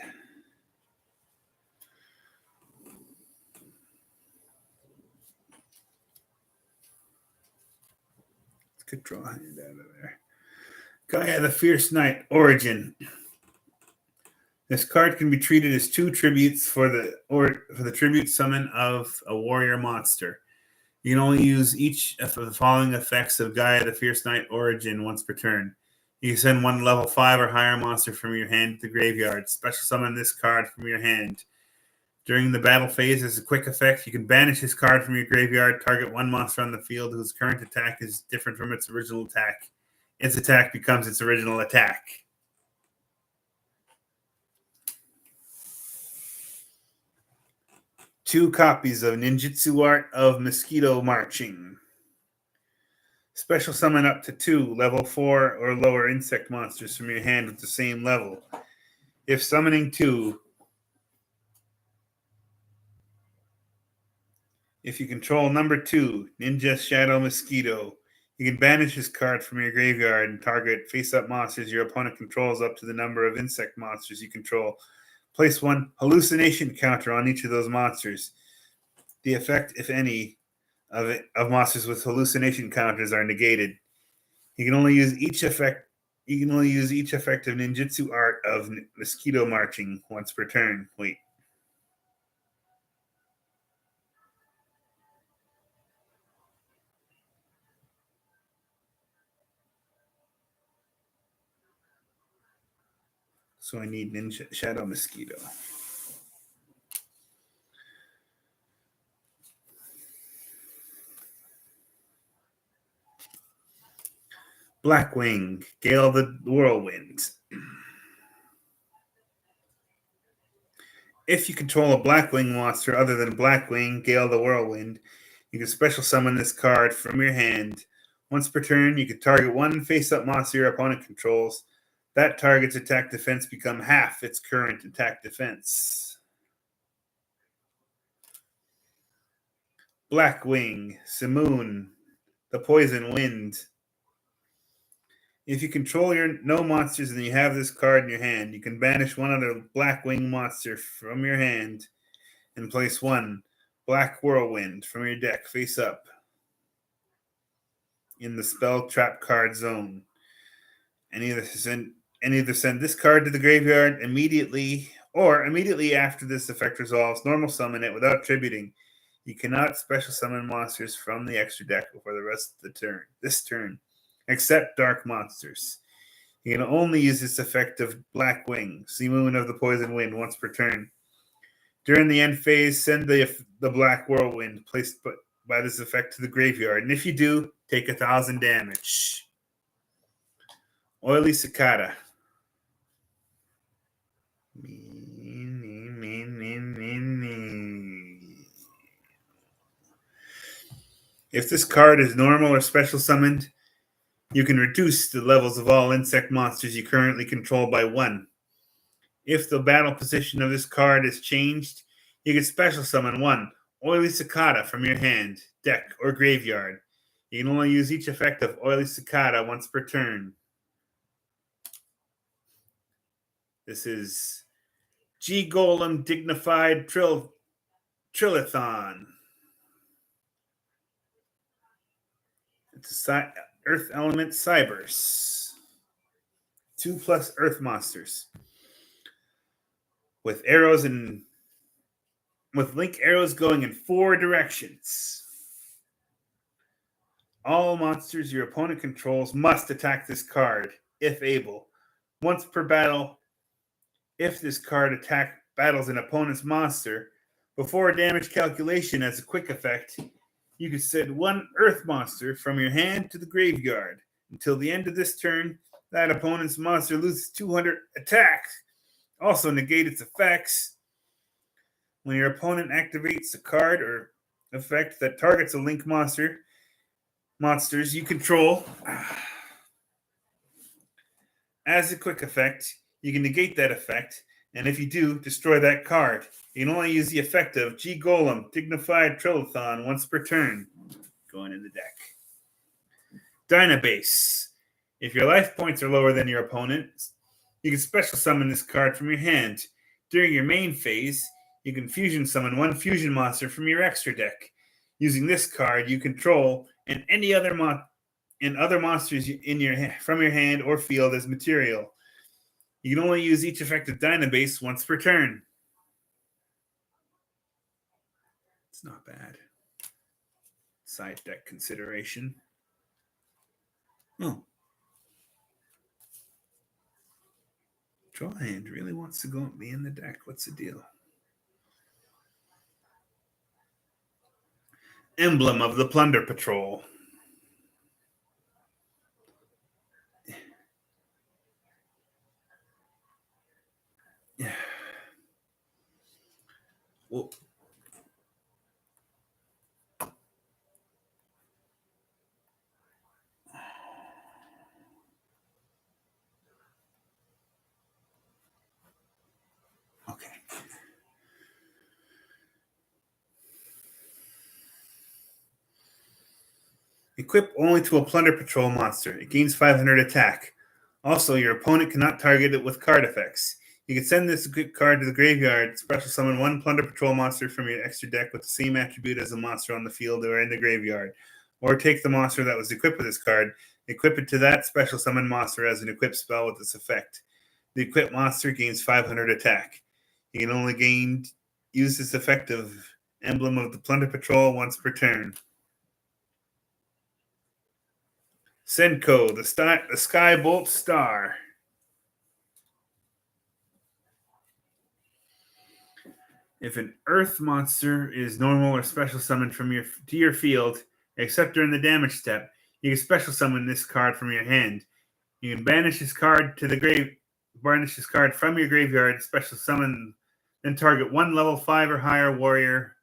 [SPEAKER 1] Let's get draw hand out of there. Gaia the Fierce Knight Origin. This card can be treated as two tributes for the tribute summon of a warrior monster. You can only use each of the following effects of Gaia the Fierce Knight Origin once per turn. You can send one level 5 or higher monster from your hand to the graveyard. Special summon this card from your hand. During the battle phase, as a quick effect, you can banish this card from your graveyard, target one monster on the field whose current attack is different from its original attack. Its attack becomes its original attack. Two copies of Ninjutsu Art of Mosquito Marching. Special summon up to 2 level 4 or lower insect monsters from your hand with the same level. If summoning 2, if you control number 2, Ninja Shadow Mosquito, you can banish this card from your graveyard and target face-up monsters your opponent controls up to the number of insect monsters you control. Place one hallucination counter on each of those monsters. The effect, if any, of monsters with hallucination counters are negated. You can only use each effect of Ninjutsu Art of Mosquito Marching once per turn. Wait. So I need Ninja Shadow Mosquito. Blackwing, Gale the Whirlwind. If you control a Blackwing monster other than Blackwing, Gale the Whirlwind, you can special summon this card from your hand. Once per turn, you can target one face-up monster your opponent controls. That target's attack defense become half its current attack defense. Blackwing, Simoon, the Poison Wind. If you control your no monsters and you have this card in your hand, you can banish one other Blackwing monster from your hand and place one Black Whirlwind from your deck face up in the spell trap card zone. And either send this card to the graveyard immediately, or immediately after this effect resolves, normal summon it without tributing. You cannot special summon monsters from the extra deck before the rest of this turn, except dark monsters. You can only use this effect of Blackwing, Simoon of the Poison Wind, once per turn. During the end phase, send the Black Whirlwind placed by this effect to the graveyard, and if you do, take 1,000 damage. Oily Cicada. If this card is normal or special summoned, you can reduce the levels of all insect monsters you currently control by 1. If the battle position of this card is changed, you can special summon 1 Oily Cicada from your hand, deck, or graveyard. You can only use each effect of Oily Cicada once per turn. This is G-Golem Dignified Trillathon. It's a Earth Element Cybers. 2+ Earth monsters. With link arrows going in 4 directions. All monsters your opponent controls must attack this card, if able, once per battle. If this card battles an opponent's monster, before a damage calculation as a quick effect, you can send 1 Earth monster from your hand to the graveyard. Until the end of this turn, that opponent's monster loses 200 attacks. Also negate its effects. When your opponent activates a card or effect that targets a link monsters you control, as a quick effect, you can negate that effect, and if you do, destroy that card. You can only use the effect of G-Golem Dignified Trillathon once per turn. Going in the deck. Dynabase. If your life points are lower than your opponent's, you can special summon this card from your hand. During your main phase, you can fusion summon 1 fusion monster from your extra deck. Using this card, you control and any other other monsters from your hand or field as material. You can only use each effect of Dynabase once per turn. It's not bad. Side deck consideration. Oh. Draw hand really wants to be in the deck. What's the deal? Emblem of the Plunder Patrol. Yeah. Well, okay. Equip only to a Plunder Patrol monster. It gains 500 attack. Also, your opponent cannot target it with card effects. You can send this card to the graveyard, special summon 1 Plunder Patrol monster from your extra deck with the same attribute as the monster on the field or in the graveyard. Or take the monster that was equipped with this card, equip it to that special summon monster as an equipped spell with this effect. The equipped monster gains 500 attack. You can only use this effect of Emblem of the Plunder Patrol once per turn. Senko, the Skybolt Star. If an Earth monster is normal or special summoned to your field, except during the damage step, you can special summon this card from your hand. You can banish this card from your graveyard, special summon, then target 1 level 5 or higher warrior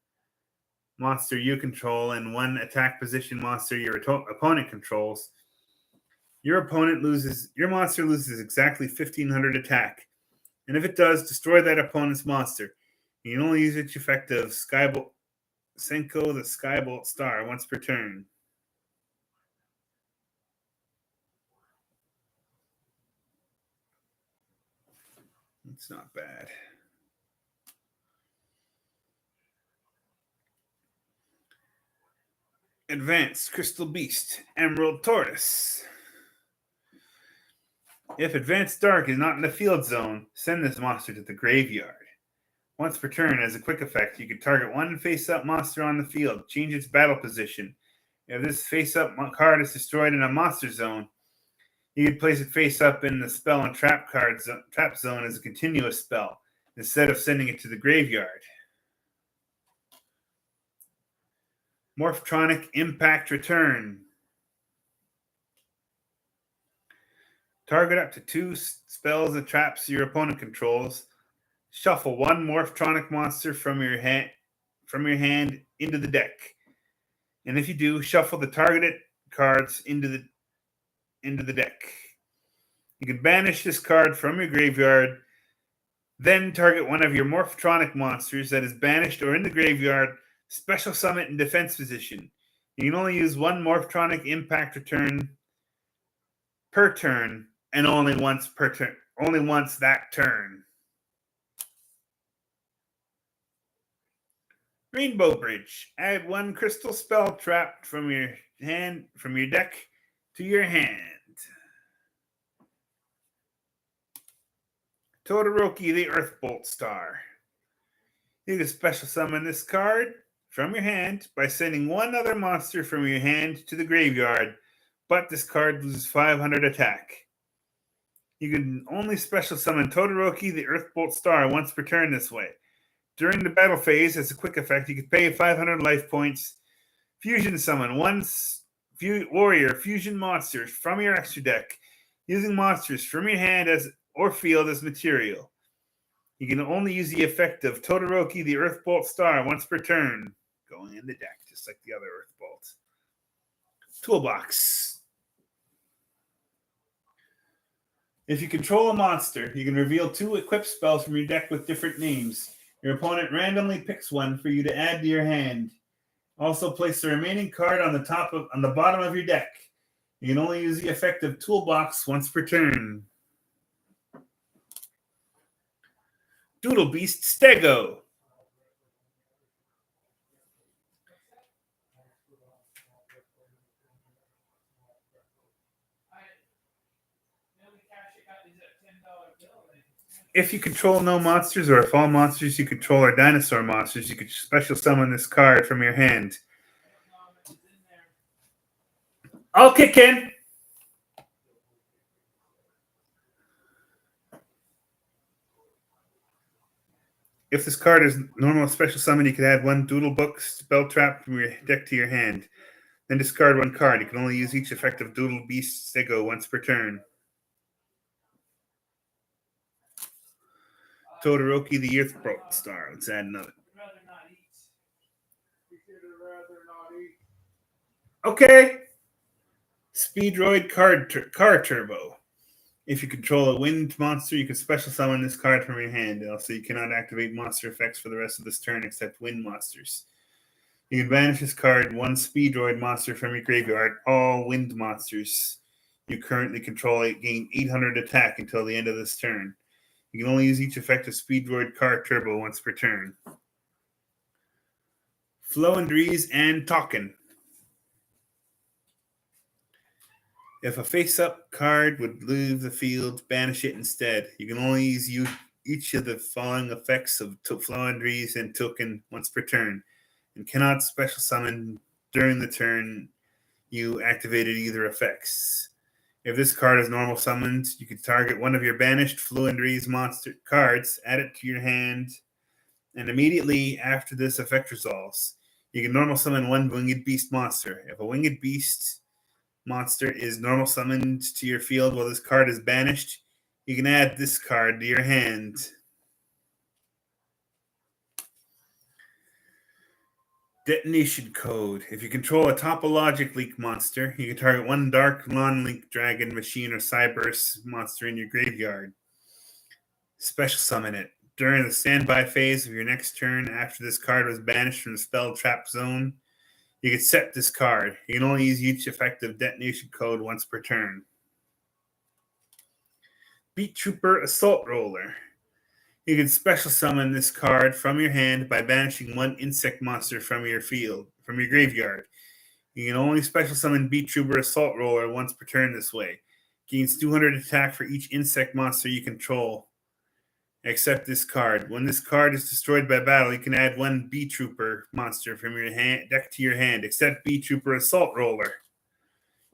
[SPEAKER 1] monster you control and 1 attack position monster your opponent controls. Your monster loses exactly 1500 attack. And if it does, destroy that opponent's monster. You can only use its effect of Skybolt Senko the Skybolt Star once per turn. It's not bad. Advanced Crystal Beast, Emerald Tortoise. If Advanced Dark is not in the field zone, send this monster to the graveyard. Once per turn, as a quick effect, you can target one face-up monster on the field, change its battle position. If this face-up card is destroyed in a monster zone, you can place it face-up in the spell and trap zone as a continuous spell, instead of sending it to the graveyard. Morphtronic Impact Return. Target up to 2 spells and traps your opponent controls. Shuffle one Morphtronic monster from your hand into the deck. And if you do, shuffle the targeted cards into the deck. You can banish this card from your graveyard, then target one of your Morphtronic monsters that is banished or in the graveyard, special summon in defense position. You can only use one Morphtronic Impact Return per turn, and only once that turn. Rainbow Bridge. Add one crystal spell trapped from your deck to your hand. Todoroki the Earthbolt Star. You can special summon this card from your hand by sending one other monster from your hand to the graveyard, but this card loses 500 attack. You can only special summon Todoroki the Earthbolt Star once per turn this way. During the battle phase, as a quick effect, you can pay 500 life points, fusion summon one warrior fusion monsters from your extra deck, using monsters from your hand or field as material. You can only use the effect of Todoroki the Earthbolt Star once per turn, going in the deck, just like the other Earthbolts. Toolbox. If you control a monster, you can reveal 2 equipped spells from your deck with different names. Your opponent randomly picks one for you to add to your hand. Also, place the remaining card on the bottom of your deck. You can only use the effect of Toolbox once per turn. Doodle Beast Stego. If you control no monsters, or if all monsters you control are dinosaur monsters, you can special summon this card from your hand. I'll kick in. If this card is normal special summon, you can add one Doodle Book spell trap from your deck to your hand. Then discard one card. You can only use each effect of Doodle Beast Stego once per turn. Todoroki the Earthbolt Star. Let's add another. Okay. Speedroid Car Turbo. If you control a wind monster, you can special summon this card from your hand. Also, you cannot activate monster effects for the rest of this turn except wind monsters. You can banish this card, one Speedroid monster from your graveyard. All wind monsters you currently control gain 800 attack until the end of this turn. You can only use each effect of Speedroid Car Turbo once per turn. Flowandrees and Talkin. If a face-up card would leave the field, banish it instead. You can only use each of the following effects of Flowandrees and Talkin once per turn, and cannot special summon during the turn you activated either effects. If this card is normal summoned, you can target one of your banished Flowandrees monster cards, add it to your hand, and immediately after this effect resolves, you can normal summon one Winged Beast monster. If a Winged Beast monster is normal summoned to your field while this card is banished, you can add this card to your hand. Detonation code. If you control a topologic link monster, you can target one dark non-link dragon, machine, or cyberse monster in your graveyard. Special summon it. During the standby phase of your next turn, after this card was banished from the spell trap zone, you can set this card. You can only use each effective detonation code once per turn. Beat Trooper Assault Roller. You can special summon this card from your hand by banishing one insect monster from your graveyard. You can only special summon Beat Trooper Assault Roller once per turn this way. Gains 200 attack for each insect monster you control, except this card. When this card is destroyed by battle, you can add one Beat Trooper monster from your deck to your hand, except Beat Trooper Assault Roller.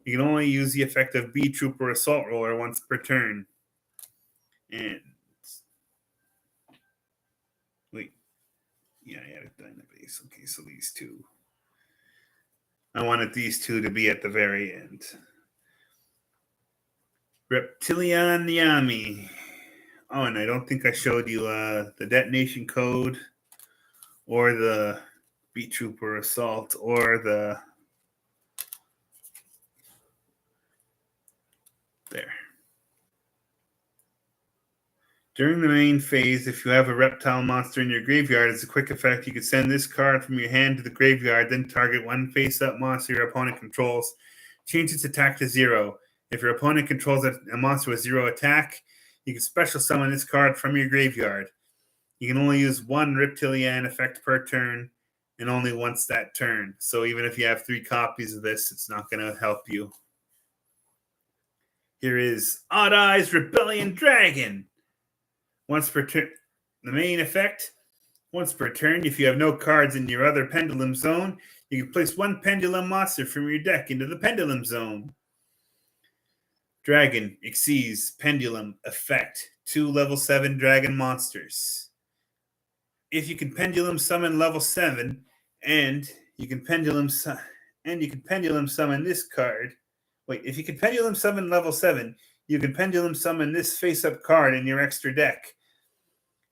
[SPEAKER 1] You can only use the effect of Beat Trooper Assault Roller once per turn. And wait. Yeah, I added Dynabase. Okay, so these two. I wanted these two to be at the very end. Reptilian Yami. Oh, and I don't think I showed you the detonation code or the Beat Trooper Assault or the... There. During the main phase, if you have a reptile monster in your graveyard, as a quick effect, you can send this card from your hand to the graveyard, then target one face-up monster your opponent controls. Change its attack to 0. If your opponent controls a monster with 0 attack, you can special summon this card from your graveyard. You can only use one Reptilian effect per turn, and only once that turn. So even if you have 3 copies of this, it's not going to help you. Here is Odd Eyes Rebellion Dragon. Once per turn, the main effect, once per turn, if you have no cards in your other Pendulum Zone, you can place one Pendulum monster from your deck into the Pendulum Zone. Dragon exceeds Pendulum effect. 2 level 7 dragon monsters. If you can Pendulum summon level 7, and you can Pendulum summon this card. Wait, if you can Pendulum summon level 7, you can Pendulum summon this face-up card in your extra deck.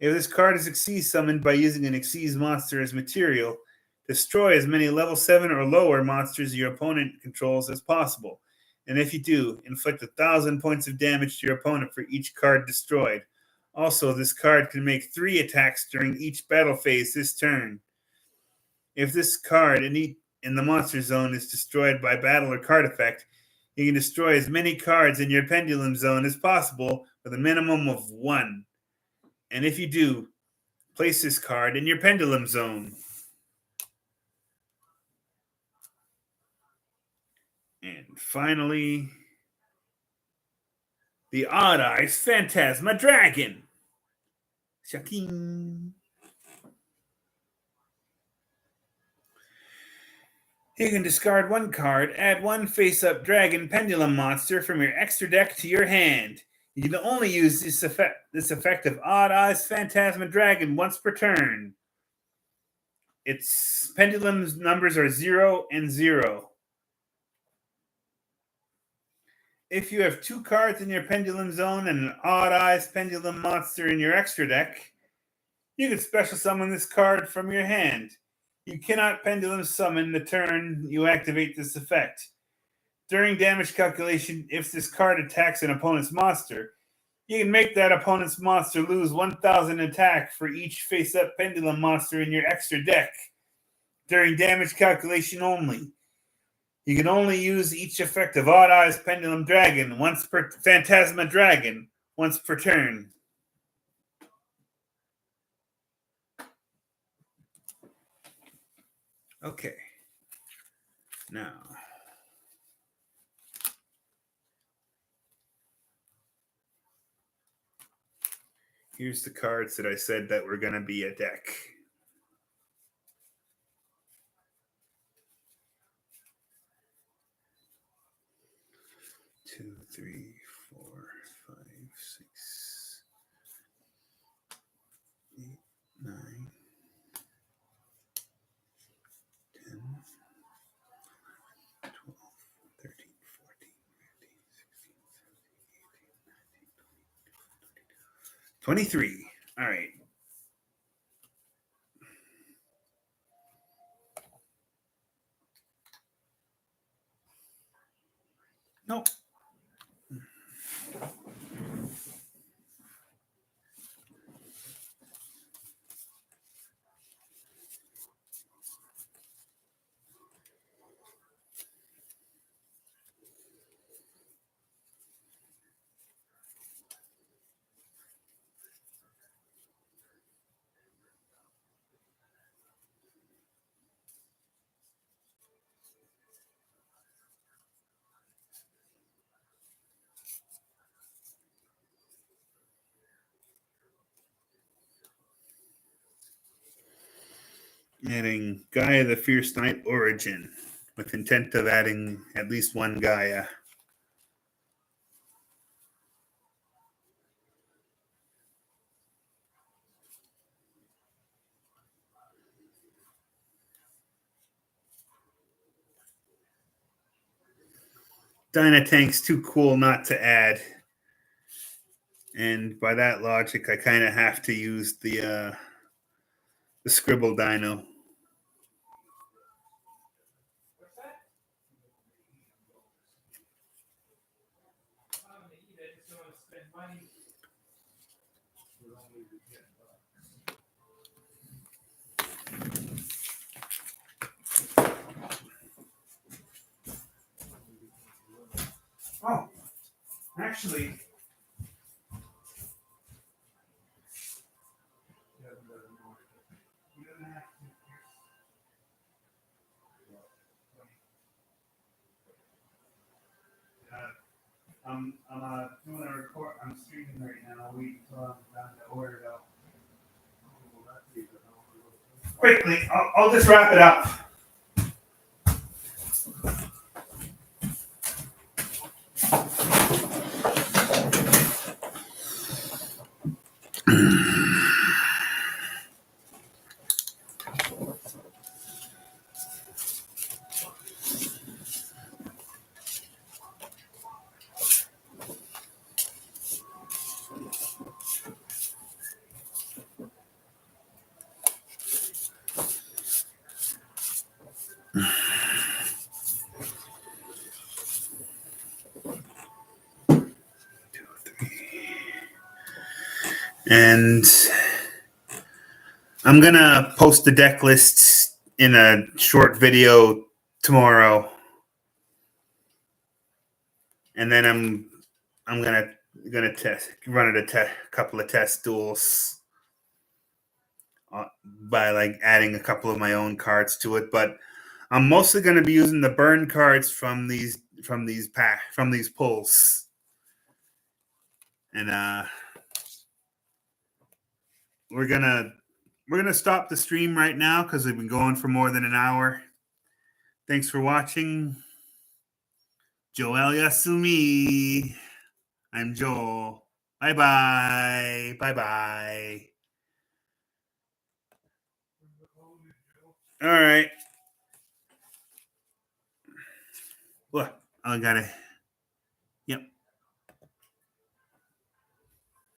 [SPEAKER 1] If this card is Xyz summoned by using an Xyz monster as material, destroy as many level 7 or lower monsters your opponent controls as possible. And if you do, inflict 1,000 points of damage to your opponent for each card destroyed. Also, this card can make 3 attacks during each battle phase this turn. If this card in the monster zone is destroyed by battle or card effect, you can destroy as many cards in your Pendulum Zone as possible with a minimum of 1. And if you do, place this card in your Pendulum Zone. And finally, the Odd Eyes Phantasma Dragon. Shaking. You can discard 1 card, add 1 face-up dragon pendulum monster from your extra deck to your hand. You can only use this effect of Odd Eyes Phantasma Dragon once per turn. Its pendulum numbers are 0 and 0. If you have 2 cards in your Pendulum Zone and an Odd Eyes Pendulum monster in your extra deck, you can special summon this card from your hand. You cannot Pendulum summon the turn you activate this effect. During damage calculation, if this card attacks an opponent's monster, you can make that opponent's monster lose 1,000 attack for each face-up Pendulum monster in your extra deck. During damage calculation only. You can only use each effect of Odd Eyes Pendulum Dragon once per Phantasma Dragon once per turn. Okay. Now, here's the cards that I said that were going to be a deck. Two, three, 4, 5, 6, 8, 9, 10, 12, 13, 14, 15, 16, 17, 18, 19, 20, 23. All right. Adding Gaia the Fierce Knight Origin with intent of adding at least one Gaia. Dynatank's too cool not to add. And by that logic, I kind of have to use the Scribble Dino. Oh, actually, I'm doing a record. I'm streaming right now. We done to order it out. Quickly, I'll just wrap it up. And I'm gonna post the deck list in a short video tomorrow, and then I'm gonna run a couple of test duels by like adding a couple of my own cards to it. But I'm mostly gonna be using the burn cards from these pulls, and we're gonna stop the stream right now because we've been going for more than an hour. Thanks for watching. Joel Yasumi. I'm Joel. Bye bye. Bye bye. All right. What? I gotta.